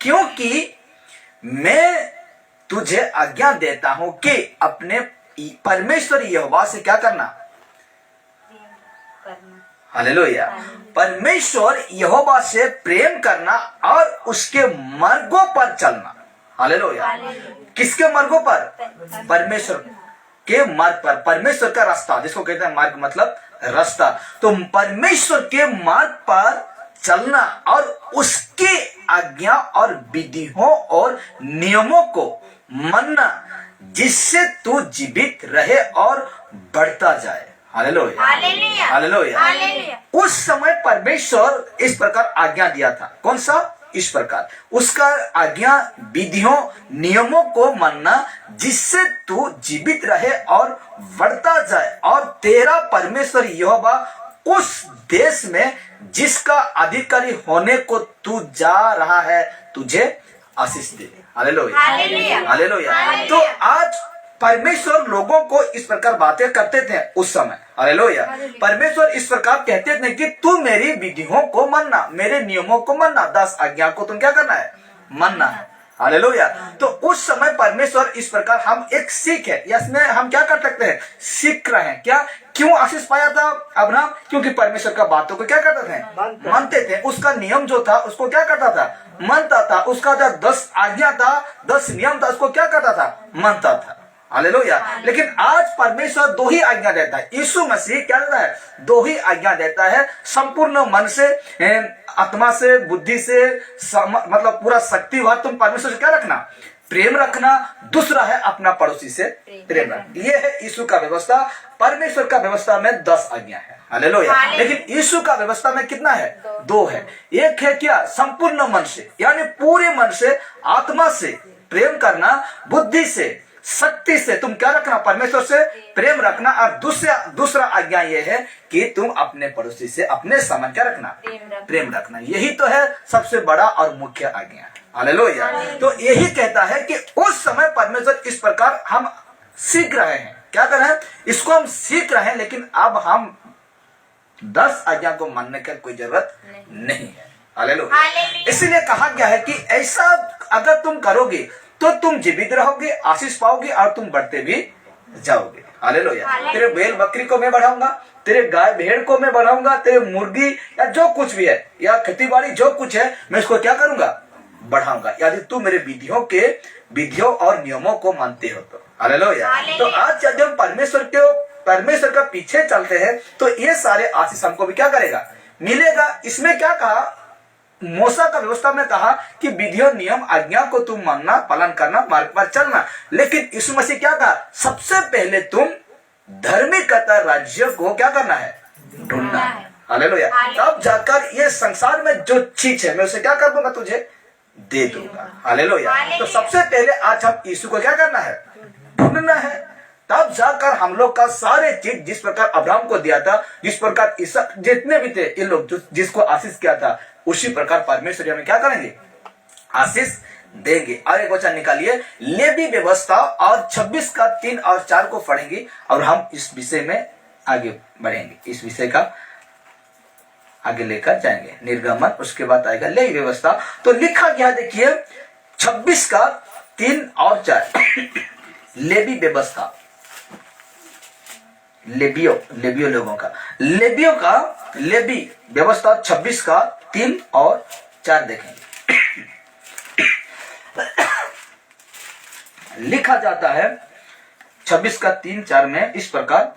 क्योंकि मैं तुझे आज्ञा देता हूं कि अपने परमेश्वर यहोवा से क्या करना, हालेलुया, परमेश्वर यहोवा से प्रेम करना और उसके मार्गों पर चलना। हालेलुया। किसके मार्गों पर, परमेश्वर के मार्ग पर, परमेश्वर का रास्ता जिसको कहते हैं मार्ग मतलब रास्ता। तो परमेश्वर के मार्ग पर चलना और उसके आज्ञा और विधियों और नियमों को मानना, जिससे तू जीवित रहे और बढ़ता जाए। Hallelujah, hallelujah. उस समय परमेश्वर इस प्रकार आज्ञा दिया था। कौन सा, इस प्रकार उसका आज्ञा, विधियों, नियमों को मानना, जिससे तू जीवित रहे और बढ़ता जाए और तेरा परमेश्वर यहोवा उस देश में जिसका अधिकारी होने को तू जा रहा है तुझे आशीष दे। Hallelujah, hallelujah. तो आज परमेश्वर लोगों को इस प्रकार बातें करते थे उस समय। हालेलुया। परमेश्वर इस प्रकार कहते थे कि तू मेरी विधियों को मानना, मेरे नियमों को मानना, 10 आज्ञा को तुम क्या करना है, मानना है। हालेलुया। तो उस समय परमेश्वर इस प्रकार, हम एक सीख है, इसमें हम क्या कर सकते हैं, सीख रहे हैं। क्या, क्यों आशीष पाया था अब्राहम, क्योंकि परमेश्वर का बातों को क्या करते थे, मानते थे। उसका नियम जो था उसको क्या करता था, मानता था। उसका जो 10 आज्ञा था, 10 नियम था, उसको क्या करता था, मानता था। हालेलुया। लेकिन आज परमेश्वर 2 ही आज्ञा देता है। यीशु मसीह क्या देता है, 2 ही आज्ञा देता है। संपूर्ण मन से, आत्मा से, बुद्धि से, मतलब पूरा शक्ति हुआ तुम परमेश्वर से क्या रखना, प्रेम रखना। दूसरा है अपना पड़ोसी से प्रेम रखना। ये है यीशु का व्यवस्था। परमेश्वर का व्यवस्था में 10 आज्ञा है। हालेलुया। लेकिन यीशु का व्यवस्था में कितना है, 2 है। एक है क्या, संपूर्ण मन से, यानी पूरे मन से, आत्मा से प्रेम करना, बुद्धि से, सख्ती से तुम क्या रखना, परमेश्वर से प्रेम रखना। और दूसरा आज्ञा ये है कि तुम अपने पड़ोसी से अपने समान क्या रखना, प्रेम रखना। यही तो है सबसे बड़ा और मुख्य आज्ञा। हालेलुया। तो यही कहता है कि उस समय परमेश्वर इस प्रकार हम सीख रहे हैं, क्या कर रहे हैं, इसको हम सीख रहे हैं। लेकिन अब हम 10 आज्ञा को मानने की कोई जरूरत नहीं है। हालेलुया। इसीलिए कहा गया है कि ऐसा अगर तुम करोगे तो तुम जीवित रहोगे, आशीष पाओगे और तुम बढ़ते भी जाओगे। हालेलुया। तेरे बैल बकरी को मैं बढ़ाऊंगा, तेरे गाय भेड़ को मैं बढ़ाऊंगा, तेरे मुर्गी या जो कुछ भी है या खेती बाड़ी जो कुछ है मैं इसको क्या करूंगा, बढ़ाऊंगा, यदि तू मेरे विधियों और नियमों को मानते हो तो। हालेलुया। तो आज यदि हम परमेश्वर का पीछे चलते हैं तो ये सारे आशीष हमको भी क्या करेगा, मिलेगा। इसमें क्या कहा, मूसा का व्यवस्था में कहा कि विधियों नियम आज्ञा को तुम मानना, पालन करना, मार्ग पर चलना। लेकिन यीशु मसीह क्या कहा, सबसे पहले तुम धार्मिकता राज्य को क्या करना है, ढूंढना है। हालेलुया। तब जाकर ये संसार में जो चीज है मैं उसे क्या कर दूंगा, तुझे दे दूंगा। हालेलुया। तो सबसे पहले आज हम यीशु को क्या करना है, ढूंढना है। तब जाकर हम लोग का सारे चीज जिस प्रकार अब्राहम को दिया था, जिस प्रकार इसक जितने भी थे ये लोग जिसको आशीष किया था, उसी प्रकार परमेश्वर हमें क्या करेंगे, आशीष देंगे। और एक वचन निकालिए, लेवी व्यवस्था और 26 का 3 और 4 को पढ़ेंगे और हम इस विषय में आगे बढ़ेंगे, इस विषय का आगे लेकर जाएंगे। निर्गमन, उसके बाद आएगा लेवी व्यवस्था। तो लिखा गया देखिए 26 का 3 और 4 लेवी व्यवस्था, लेवियों लोगों का लेवी व्यवस्था 26 का 3 और 4 देखेंगे। लिखा जाता है 26 का 3-4 में इस प्रकार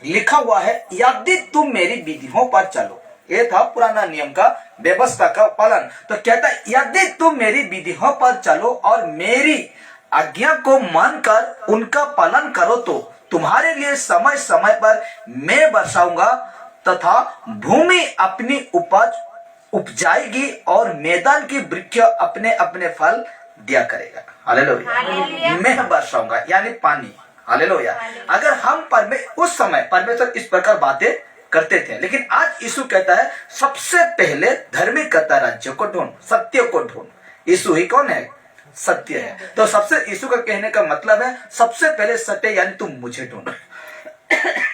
लिखा हुआ है, यदि तुम मेरी विधियों पर चलो। ये था पुराना नियम का व्यवस्था का पालन। तो कहता है यदि तुम मेरी विधियों पर चलो और मेरी आज्ञा को मानकर उनका पालन करो तो तुम्हारे लिए समय समय पर मैं बरसाऊंगा तथा भूमि अपनी उपज उपजाएगी और मैदान की वृक्ष अपने अपने फल दिया करेगा। हालेलुया। मैं बरसाऊंगा यानी पानी। हालेलुया। अगर हम उस समय परमेश्वर इस प्रकार बातें करते थे, लेकिन आज यीशु कहता है सबसे पहले धार्मिकता राज्य को ढूंढ, सत्य को ढूंढ। यीशु ही कौन है, सत्य है। तो सबसे यीशु का कहने का मतलब है सबसे पहले सत्य यानी तुम मुझे ढूंढ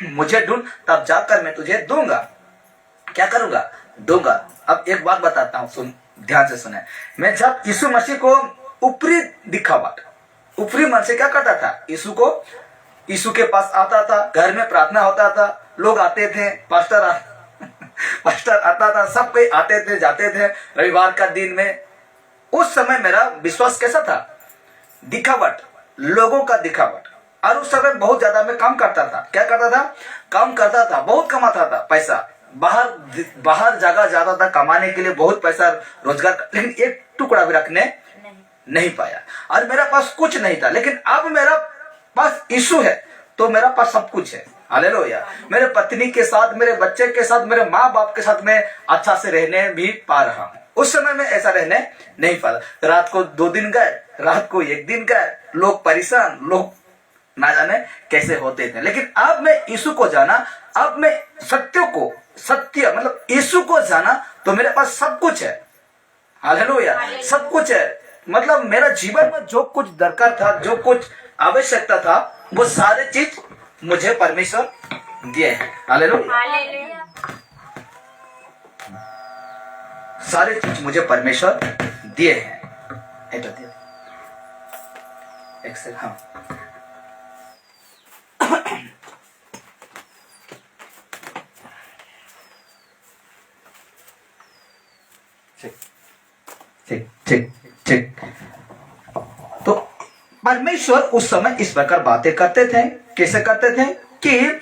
मुझे ढूंढ, तब जाकर मैं तुझे दूंगा। क्या करूंगा, दूंगा। अब एक बात बताता हूं, सुन ध्यान से सुने। मैं जब यीशु मसीह को ऊपरी दिखावट, ऊपरी मन से क्या करता था, यीशु के पास आता था, घर में प्रार्थना होता था, लोग आते थे, पास्टर आता था, सब कोई आते थे जाते थे रविवार का दिन में। उस समय मेरा विश्वास कैसा था, दिखावट, लोगों का दिखावट। और उस समय बहुत ज्यादा मैं काम करता था। क्या करता था, काम करता था, बहुत कमाता था पैसा, बाहर जगह जाता था कमाने के लिए, बहुत पैसा रोजगार, लेकिन एक टुकड़ा भी रखने नहीं पाया। और मेरा पास कुछ नहीं था, लेकिन अब मेरा पास यीशु है तो मेरा पास सब कुछ है। हालेलुया। मेरे पत्नी के साथ, मेरे बच्चे के साथ, मेरे माँ बाप के साथ मैं अच्छा से रहने भी पा रहा हूँ। उस समय में ऐसा रहने नहीं पा रहा। रात को 2 दिन गए, रात को 1 दिन गए, लोग परेशान, लोग ना जाने कैसे होते थे। लेकिन अब मैं यीशु को जाना, अब मैं सत्य मतलब यीशु को जाना, तो मेरे पास सब कुछ है। हालेलुया। सब कुछ है, मतलब मेरा जीवन में जो कुछ दरकार था, जो कुछ आवश्यकता था, वो सारे चीज मुझे परमेश्वर दिए हैं। हालेलुया। सारे चीज मुझे परमेश्वर दिए हैं। एक्सेल, हाँ। ठीक। तो परमेश्वर उस समय इस प्रकार बातें करते थे। कैसे करते थे कि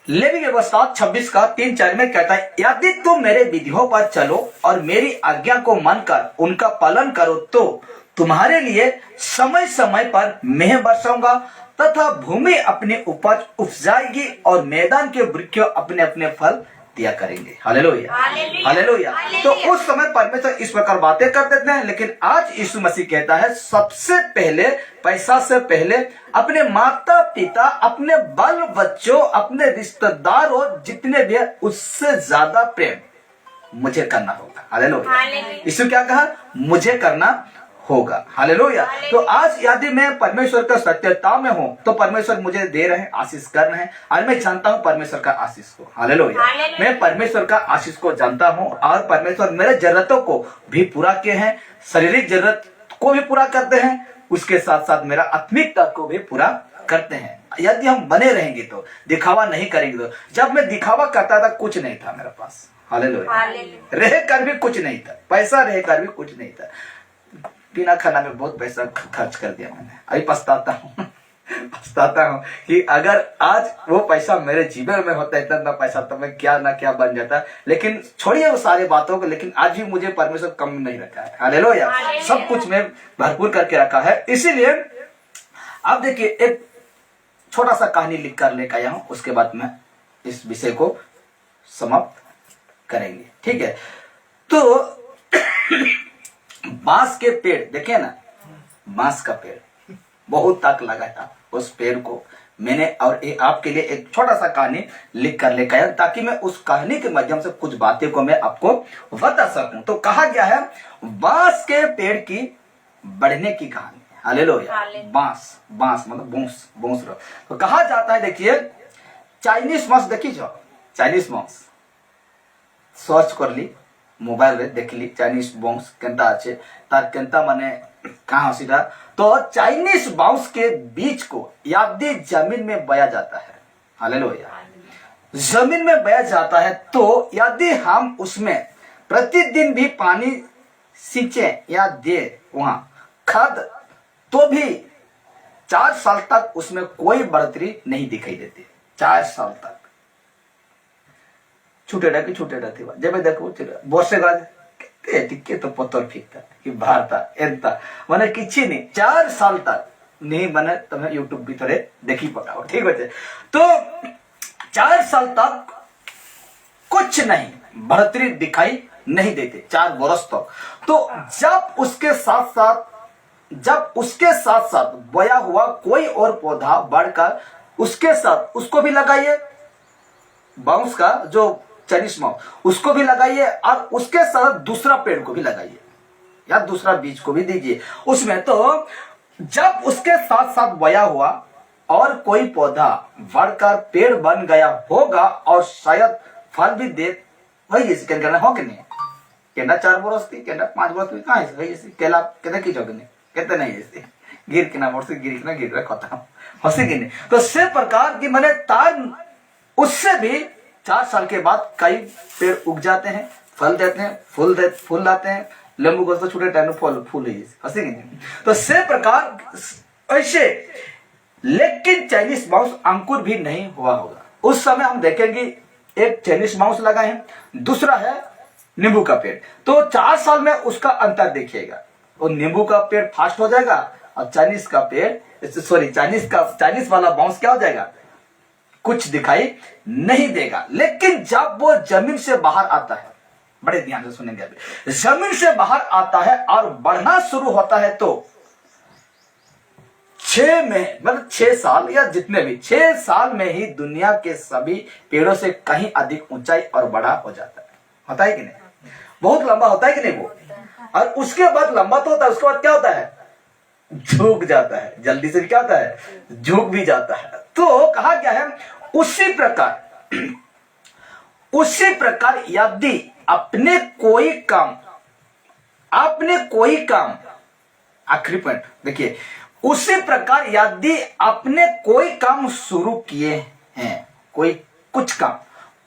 लेवी व्यवस्था 26 का 3-4 में कहता है, यदि तुम मेरे विधियों पर चलो और मेरी आज्ञा को मानकर उनका पालन करो तो तुम्हारे लिए समय समय पर मैं बरसाऊंगा तथा भूमि अपनी उपज उपजाएगी और मैदान के वृक्ष अपने अपने फल दिया करेंगे। Hallelujah, hallelujah. तो उस समय परमेश्वर इस प्रकार बातें कर देते हैं, लेकिन आज यीशु मसीह कहता है सबसे पहले, पैसा से पहले अपने माता पिता, अपने बाल बच्चों, अपने रिश्तेदारों जितने भी है, उससे ज्यादा प्रेम मुझे करना होगा। हालेलुया। यीशु क्या कहा? मुझे करना होगा। हालेलुया। तो आज यदि मैं परमेश्वर का सत्यता में हूं, तो परमेश्वर मुझे दे रहे हैं, आशीष कर रहे हैं, और मैं जानता हूं परमेश्वर का आशीष को। हालेलुया। मैं परमेश्वर का आशीष को जानता हूं, और परमेश्वर मेरे जरूरतों को भी पूरा किए हैं, शारीरिक जरूरत को भी पूरा करते हैं, उसके साथ साथ मेरा आत्मिकता को भी पूरा करते हैं। यदि हम बने रहेंगे तो, दिखावा नहीं करेंगे तो। जब मैं दिखावा करता था, कुछ नहीं था मेरे पास। हालेलुया। रह कर भी कुछ नहीं था, पैसा रह कर भी कुछ नहीं था, बिना खाना में बहुत पैसा खर्च कर दिया मैंने। अभी पछताता हूँ पछताता हूँ कि अगर आज वो पैसा मेरे जीवन में होता, इतना पैसा, तो मैं क्या ना क्या बन जाता। लेकिन छोड़िए वो सारी बातों को, लेकिन आज भी मुझे परमेश्वर कम नहीं रखा है। हालेलुया। सब कुछ में भरपूर करके रखा है। इसीलिए अब देखिए, एक छोटा सा कहानी लिख कर लेकर आया हूं, उसके बाद में इस विषय को समाप्त करेंगे। ठीक है। तो बांस के पेड़ देखे ना, बांस का पेड़ बहुत तक लगा था। उस पेड़ को मैंने और आपके लिए एक छोटा सा कहानी लिख कर लेकर आया, ताकि मैं उस कहानी के माध्यम से कुछ बातें को मैं आपको बता सकूं। तो कहा गया है बांस के पेड़ की बढ़ने की कहानी। हालेलुया। बांस, बांस मतलब बूंस, बूंस। तो कहा जाता है, देखिए चाइनीज मांस देखी जो, चाइनीज मांस सर्च कर ली मोबाइल रे, देख ली चाइनीज बाउंस केंता अच्छे तार केंता माने कहाँ सीधा। तो चाइनीज बाउंस के बीज को यदि जमीन में बोया जाता है, हालेलुया, जमीन में बोया जाता है, तो यदि हम उसमें प्रतिदिन भी पानी सींचे या दे वहां खाद, तो भी 4 साल तक उसमें कोई बढ़ोतरी नहीं दिखाई देती। 4 साल तक छूटे रहती जब देखो वर्षे टिके तो पत्थर फिकता कि भारता एंता माने किछि नहीं, 4 साल तक नहीं माने तुम्हें यूट्यूब भीतरे देखी पकाओ। ठीक है। तो 4 साल तक कुछ नहीं बढ़ोतरी दिखाई नहीं देते, 4 वर्ष तक। तो जब उसके साथ साथ बोया हुआ कोई और पौधा बढ़कर उसके साथ उसको भी लगाइए, बाउंस का जो चाइनीज माउस उसको भी लगाइए, और उसके साथ दूसरा पेड़ को भी लगाइए या दूसरा बीज को भी दीजिए उसमें। तो जब उसके साथ साथ बोया हुआ और कोई पौधा बढ़कर पेड़ बन गया होगा और शायद फल भी दे, वही इसके कहना हो कि नहीं, कहना 4 वर्ष थी, कहना 5 वर्ष थी, कहाँ है केला कहते की जगह नहीं कहते नहीं, ऐसे गिर के ना मोड़ से गिर के ना गिर रहा खत्म हंसी की नहीं। तो से प्रकार की मैंने तार उससे भी 4 साल के बाद कई पेड़ उग जाते हैं, फल देते हैं, फूल लाते हैं, लेंबू गोश्त तो छोटे टाइम में फूल है हंसी की नहीं। तो से प्रकार ऐसे, लेकिन चाइनीज माउस अंकुर भी नहीं हुआ होगा। उस समय हम देखेंगे एक चाइनीज माउस लगा है, दूसरा है नींबू का पेड़। तो 4 साल में उसका अंतर देखिएगा, और नींबू का पेड़ फास्ट हो जाएगा और चाइनीज का पेड़, सॉरी चाइनीज वाला बाउंस क्या हो जाएगा, कुछ दिखाई नहीं देगा। लेकिन जब वो जमीन से बाहर आता है, बड़े ध्यान से सुनेंगे अभी, जमीन से बाहर आता है और बढ़ना शुरू होता है, तो 6 साल या जितने भी 6 साल में ही दुनिया के सभी पेड़ों से कहीं अधिक ऊंचाई और बड़ा हो जाता है। होता है कि नहीं, बहुत लंबा होता है कि नहीं वो, और उसके बाद लंबा तो होता है, उसके बाद क्या होता है, झुक जाता है, जल्दी से क्या होता है, झुक भी जाता है। तो कहा गया है उसी प्रकार यदि अपने कोई काम आखिरी पॉइंट देखिए, उसी प्रकार यदि अपने कोई काम शुरू किए हैं,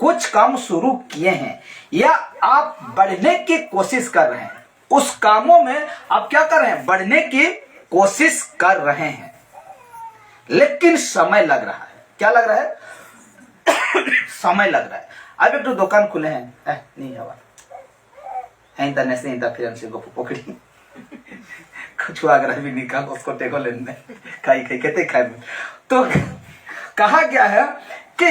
कुछ काम शुरू किए हैं, या आप बढ़ने की कोशिश कर रहे हैं, उस कामों में आप क्या कर रहे हैं, बढ़ने की कोशिश कर रहे हैं, लेकिन समय लग रहा है। क्या लग रहा है समय लग रहा है। अब एक तो दुकान खुले हैं, नहीं हवा इंटरनेशनल इंटरफेरेंस को पकड़ी कुछ अगर भी निकाल उसको टेको लेने खाई कहते खाए। तो कहा गया है कि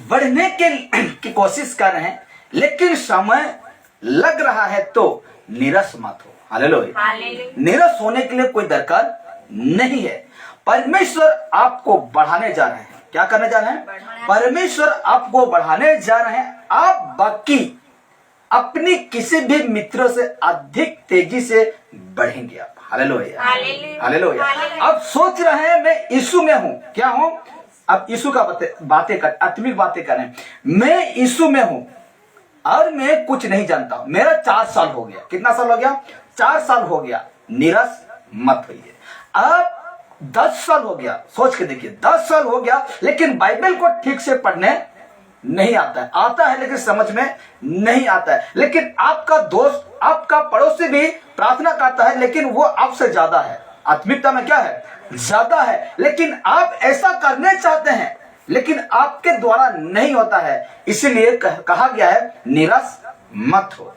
बढ़ने की कोशिश कर रहे हैं, लेकिन समय लग रहा है तो निराश मत हो। हालेलुया। निराश होने के लिए कोई दरकार नहीं है। परमेश्वर आपको बढ़ाने जा रहे हैं। क्या करने जा रहे हैं? परमेश्वर आपको बढ़ाने जा रहे हैं। आप बाकी अपनी किसी भी मित्र से अधिक तेजी से बढ़ेंगे आप। Hallelujah, hallelujah. अब सोच रहे हैं मैं यीशु में हूं। क्या हूं? अब यीशु का बातें कर, आत्मिक बातें करें। मैं यीशु में हूं और मैं कुछ नहीं जानता। मेरा 4 साल हो गया। कितना साल हो गया? 4 साल हो गया। निराश मत होइए। अब 10 साल हो गया। सोच के देखिए, 10 साल हो गया, लेकिन बाइबल को ठीक से पढ़ने नहीं आता है। आता है लेकिन समझ में नहीं आता है। लेकिन आपका दोस्त, आपका पड़ोसी भी प्रार्थना करता है, लेकिन वो आपसे ज्यादा है। आत्मिकता में क्या है? ज्यादा है। लेकिन आप ऐसा करने चाहते हैं, लेकिन आपके द्वारा नहीं होता है। इसीलिए कहा गया है निराश मत हो।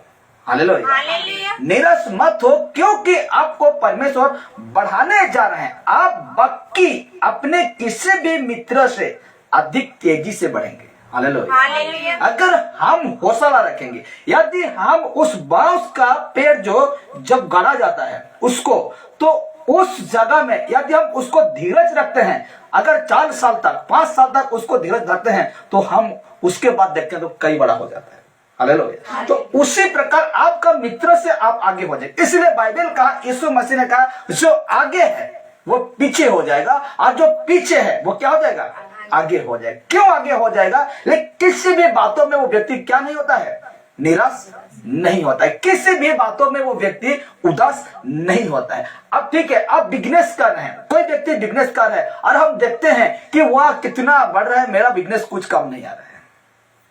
हालेलुया। निराश मत हो, क्योंकि आपको परमेश्वर बढ़ाने जा रहे हैं। आप बाकी अपने किसी भी मित्र से अधिक तेजी से बढ़ेंगे। हालेलुया। अगर हम हौसला रखेंगे, यदि हम उस बांस का पेड़ जो जब गाड़ा जाता है उसको, तो उस जगह में यदि हम उसको धीरज रखते हैं, अगर 4 साल तक 5 साल तक उसको धीरज रखते हैं, तो हम उसके बाद देखते हैं तो कई बड़ा हो जाता है। हालेलुया। तो उसी प्रकार आपका मित्र से आप आगे हो जाए। इसलिए बाइबल कहा, यीशु मसीह ने कहा, जो आगे है वो पीछे हो जाएगा, और जो पीछे है वो क्या हो जाएगा? आगे हो जाएगा। क्यों आगे हो जाएगा? लेकिन किसी भी बातों में वो व्यक्ति क्या नहीं होता है? निराश नहीं होता है। किसी भी बातों में वो व्यक्ति उदास नहीं होता है। अब ठीक है, आप बिजनेस कर रहे हैं, कोई व्यक्ति बिजनेस कर रहा है और हम देखते हैं कि वह कितना बढ़ रहा है, मेरा बिजनेस कुछ कम नहीं आ रहा है।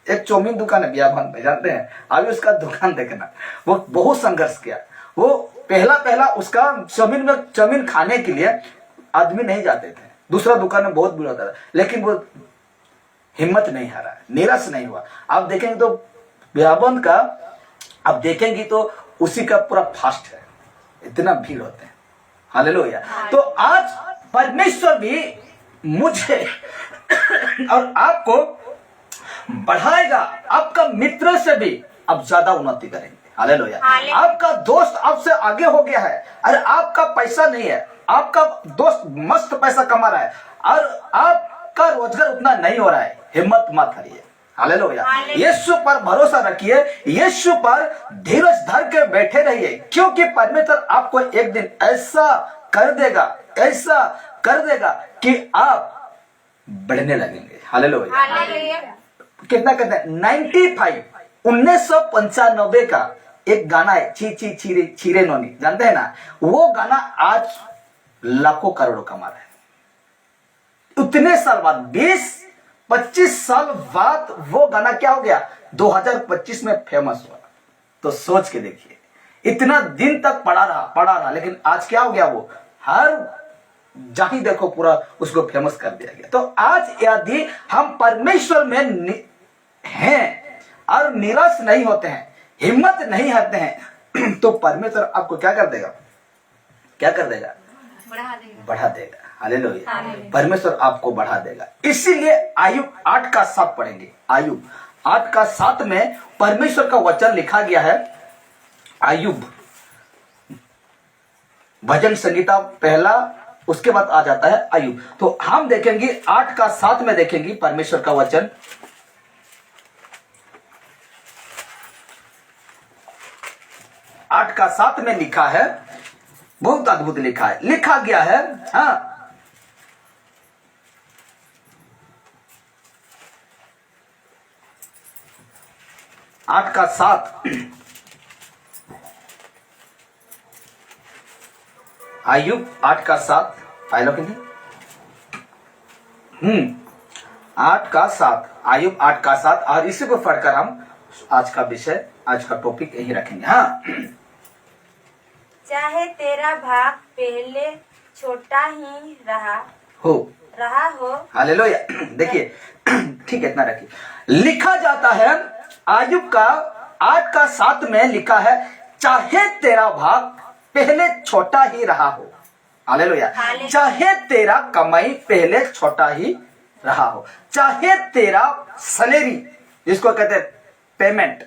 एक चौमिन दुकान है बियाबान पे, जानते हैं? अभी उसका दुकान देखना, वो बहुत संघर्ष किया। वो पहला उसका चौमिन खाने के लिए आदमी नहीं जाते थे। दूसरा दुकान में बहुत भीड़ होता था, लेकिन वो हिम्मत नहीं हारा, निराश नहीं हुआ। आप देखेंगे तो बियाबान का, आप देखेंगे तो उसी का पूरा फास्ट है, इतना भीड़ होते हैं। हालेलुया। तो आज परमेश्वर भी मुझे और आपको बढ़ाएगा। आपका मित्र से भी अब ज्यादा उन्नति करेंगे। हालेलुया। आपका दोस्त आपसे आगे हो गया है। अरे आपका पैसा नहीं है, आपका दोस्त मस्त पैसा कमा रहा है और आपका रोजगार उतना नहीं हो रहा है। हिम्मत मत हारिए। हालेलुया। यीशु पर भरोसा रखिए, यीशु पर धीरज धर के बैठे रहिए, क्योंकि परमेश्वर आपको एक दिन ऐसा कर देगा, ऐसा कर देगा कि आप बढ़ने लगेंगे। हालेलुया। कितना कहते हैं? 1995 का एक गाना है, ची ची छीरे छीरे नोनी, जानते हैं ना? वो गाना आज लाखों करोड़ों कमा रहा है। उतने साल बाद, 20-25 साल बाद वो गाना क्या हो गया? 2025 में फेमस हुआ। तो सोच के देखिए, इतना दिन तक पड़ा रहा, लेकिन आज क्या हो गया? वो हर जहां देखो पूरा उसको फेमस कर दिया गया। तो आज यदि हम परमेश्वर में हैं और निराश नहीं होते हैं, हिम्मत नहीं हारते हैं, तो परमेश्वर आपको क्या कर देगा? क्या कर देगा? बढ़ा देगा। हालेलुया। परमेश्वर आपको बढ़ा देगा। इसीलिए आयुब 8:7 पढ़ेंगे। आयुब 8:7 में परमेश्वर का वचन लिखा गया है। आयुब भजन संहिता पहला, उसके बाद आ जाता है आयुब। तो हम देखेंगे 8:7 में देखेंगे परमेश्वर का वचन। 8:7 में लिखा है, बहुत अद्भुत लिखा है, लिखा गया है। हाँ, 8:7 आयुब 8:7 पाइलो कि नहीं? 8:7 आयुब 8:7। और इसी को पढ़कर हम आज का विषय, आज का टॉपिक यही रखेंगे। हाँ, चाहे तेरा भाग पहले छोटा ही रहा हो। हालेलुया। देखिए, ठीक है, इतना रखिए। लिखा जाता है आयुब का 8:7 में लिखा है, चाहे तेरा भाग पहले छोटा ही रहा हो। हालेलुया। चाहे तेरा कमाई पहले छोटा ही रहा हो, चाहे तेरा सैलरी, जिसको कहते हैं पेमेंट,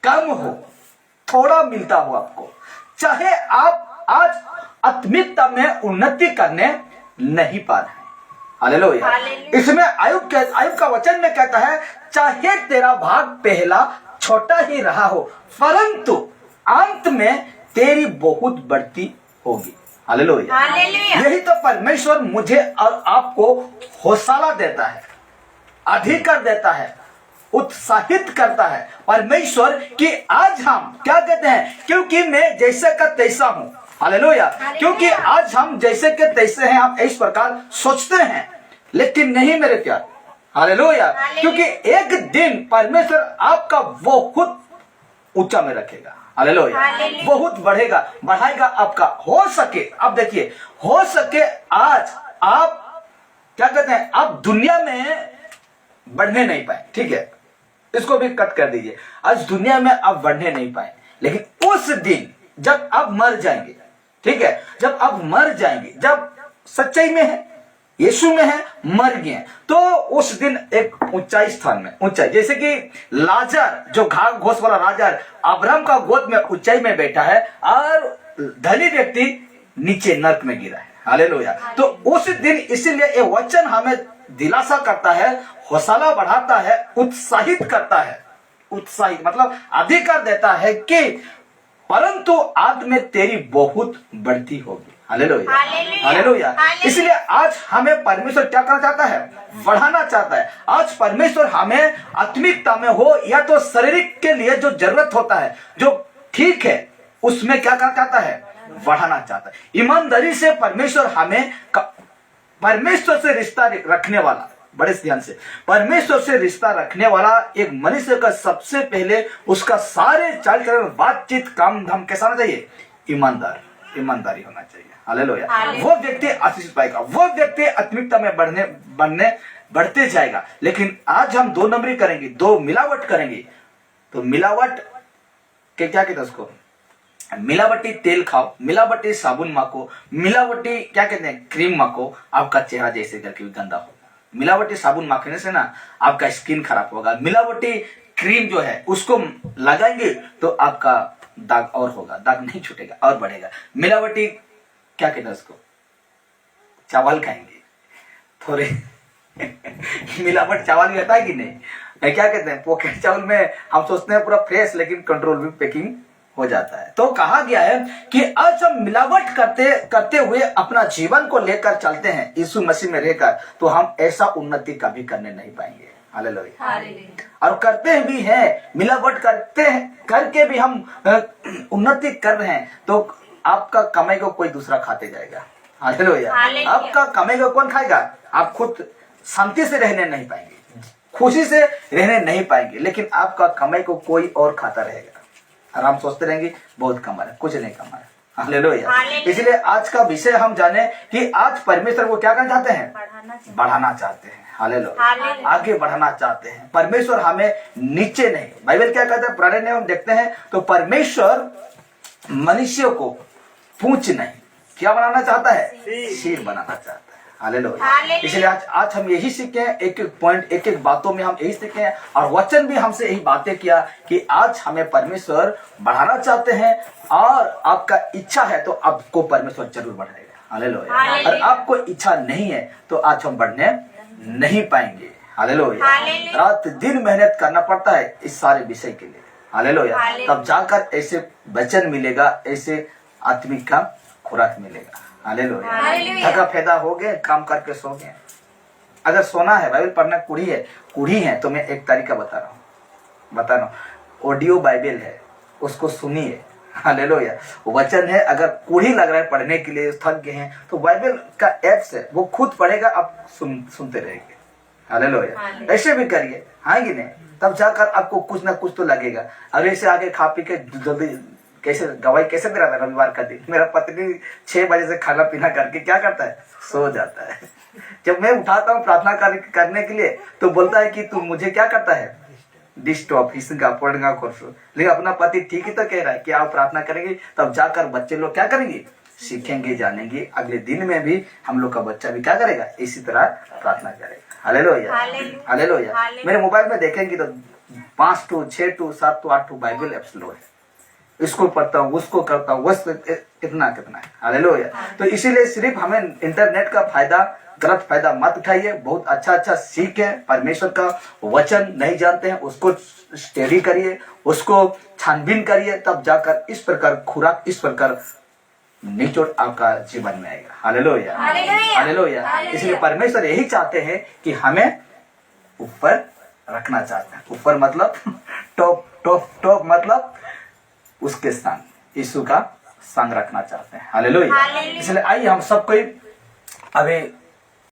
कम हो, थोड़ा मिलता हो आपको, चाहे आप आज आत्मिकता में उन्नति करने नहीं पा रहे हैं। हालेलुया। इसमें आयुब का वचन में कहता है, चाहे तेरा भाग पहला छोटा ही रहा हो, परंतु अंत में तेरी बहुत बढ़ती होगी। हालेलुया। यही तो परमेश्वर मुझे और आपको हौसला देता है, अधिकार देता है, उत्साहित करता है परमेश्वर कि आज हम क्या कहते हैं, क्योंकि मैं जैसे का तैसा हूं। हालेलुया। क्योंकि आज हम जैसे के तैसे हैं, हम इस प्रकार सोचते हैं, लेकिन नहीं मेरे प्यार। हालेलुया। क्योंकि एक दिन परमेश्वर आपका बहुत ऊंचा में रखेगा। हालेलुया। बहुत बढ़ेगा, बढ़ाएगा आपका। हो सके, अब देखिए, हो सके आज आप क्या कहते हैं, आप दुनिया में बढ़ने नहीं पाए, ठीक है, इसको भी कट कर दीजिए। आज दुनिया में आप बढ़ने नहीं पाए, लेकिन उस दिन जब आप मर जाएंगे, ठीक है, जब आप मर जाएंगे, जब सच्चाई में है, यीशु में है, मर गए, तो उस दिन एक ऊंचाई स्थान में, ऊंचाई, जैसे कि लाजर जो घास घोष वाला राजा अब्राहम का गोद में ऊंचाई में बैठा है, और धनी व्यक्ति नीचे नर्क में गिरा है। हालेलुया। तो उस दिन, इसीलिए ये वचन हमें दिलासा करता है, हौसला बढ़ाता है, उत्साहित करता है। उत्साहित मतलब अधिकार देता है कि परंतु आज में तेरी बहुत बढ़ती होगी। हालेलुया। हालेलुया। इसलिए आज हमें परमेश्वर क्या करना चाहता है, बढ़ाना चाहता है। आज परमेश्वर हमें आत्मिकता में हो या तो शारीरिक के लिए जो जरूरत होता है, जो ठीक है, उसमें क्या करना चाहता है, बढ़ाना चाहता है। ईमानदारी से परमेश्वर हमें, परमेश्वर से रिश्ता रखने वाला, बड़े ध्यान से, परमेश्वर से रिश्ता रखने वाला एक मनुष्य का सबसे पहले उसका सारे चाल चलन, बातचीत, काम धाम कैसा होना चाहिए, ईमानदारी होना चाहिए। हालेलुया। वो व्यक्ति आशीष पाएगा, वो व्यक्ति आत्मिकता में बढ़ते जाएगा। लेकिन आज हम दो नंबरी करेंगे, दो मिलावट करेंगे, तो मिलावट के क्या कहते हैं उसको, मिलावटी तेल खाओ, मिलावटी साबुन माखो, मिलावटी क्या कहते हैं क्रीम माखो, आपका चेहरा जैसे करके गंदा होगा। मिलावटी साबुन माखने से ना आपका स्किन खराब होगा। मिलावटी क्रीम जो है उसको लगाएंगे तो आपका दाग और होगा, दाग नहीं छूटेगा और बढ़ेगा। मिलावटी क्या कहते हैं उसको, चावल खाएंगे थोड़े मिलावट चावल भी होता है कि नहीं, क्या कहते हैं पॉकेट चावल में हम सोचते हैं पूरा फ्रेश, लेकिन कंट्रोल भी पैकिंग हो जाता है। तो कहा गया है कि आज हम मिलावट करते हुए अपना जीवन को लेकर चलते हैं यीशु मसीह में रहकर, तो हम ऐसा उन्नति कभी करने नहीं पाएंगे। हालेलुया। और करते भी हैं, मिलावट करके भी हम उन्नति कर रहे हैं, तो आपका कमाई को कोई दूसरा खाते जाएगा। हालेलुया। आपका कमाई को कौन खाएगा, आप खुद शांति से रहने नहीं पाएंगे, खुशी से रहने नहीं पाएंगे, लेकिन आपका कमाई को कोई और खाता रहेगा। और हम सोचते रहेंगे बहुत कमा रहे, कुछ नहीं कमा रहे। हालेलुया। इसलिए आज का विषय हम जाने कि आज परमेश्वर को क्या करना चाहते हैं, बढ़ाना चाहते हैं। हालेलुया। आगे बढ़ाना चाहते हैं। परमेश्वर हमें नीचे नहीं, बाइबल क्या कहता है, पुराने नियम देखते हैं तो परमेश्वर मनुष्य को पूंछ नहीं, क्या बनाना चाहता है, सिर बनाना चाहता है। हालेलुया। इसलिए आज हम यही सीखे, एक एक पॉइंट, एक एक बातों में हम यही सीखे, और वचन भी हमसे यही बातें किया कि आज हमें परमेश्वर बढ़ाना चाहते हैं, और आपका इच्छा है तो आपको परमेश्वर जरूर बढ़ाएगा। हालेलुया। और आपको इच्छा नहीं है तो आज हम बढ़ने नहीं पाएंगे। हालेलुया। रात दिन मेहनत करना पड़ता है इस सारे विषय के लिए। हालेलुया। तब जाकर ऐसे वचन मिलेगा, ऐसे आत्मिक का खुराक मिलेगा। हालेलुया। थका फैदा हो गए, काम करके सो गए। अगर सोना है, बाइबल पढ़ना कुड़ी है तो मैं एक तरीका बता रहा हूँ, ऑडियो बाइबल है, उसको सुनिए। हालेलुया। वचन है, अगर कुड़ी लग रहा है पढ़ने के लिए, थक गए हैं, तो बाइबल का एप्स है, वो खुद पढ़ेगा, आप सुनते रहेंगे। हालेलुया। ऐसे भी करिए, हाँ कि नहीं, तब जाकर आपको कुछ ना कुछ तो लगेगा। और ऐसे आगे खा पी के जल्दी कैसे गवाही कैसे दे रहा था रविवार का दिन, मेरा पत्नी 6 बजे से खाना पीना करके क्या करता है, सो जाता है। जब मैं उठाता हूँ प्रार्थना करने के लिए तो बोलता है कि तू मुझे क्या करता है, डिस्टर्ब हिस्सा पढ़ना कोर्स। लेकिन अपना पति ठीक ही तो कह रहा है कि आप प्रार्थना करेंगे, तब जाकर बच्चे लोग क्या करेंगे, सीखेंगे, जानेंगे। अगले दिन में भी हम लोग का बच्चा भी क्या करेगा, इसी तरह प्रार्थना करेगा। Hallelujah, hallelujah. मेरे मोबाइल में देखेंगे तो 5 to 6 to 7 to 8 Bible apps लो है, इसको पढ़ता हूँ, उसको करता हूँ, बस कितना कितना है। हालेलुया। तो इसीलिए सिर्फ हमें इंटरनेट का फायदा, गलत फायदा मत उठाइए। बहुत अच्छा अच्छा सीख है, परमेश्वर का वचन नहीं जानते हैं उसको स्टडी करिए, उसको छानबीन करिए, तब जाकर इस प्रकार खुराक, इस प्रकार निचोड़ आपका जीवन में आएगा। Hallelujah, hallelujah. इसलिए परमेश्वर यही चाहते हैं कि हमें ऊपर रखना चाहते हैं। ऊपर मतलब टॉप टॉप टॉप मतलब उसके संग, यीशु का संग रखना चाहते हैं। हालेलुया। इसलिए आइए हम सब कोई अभी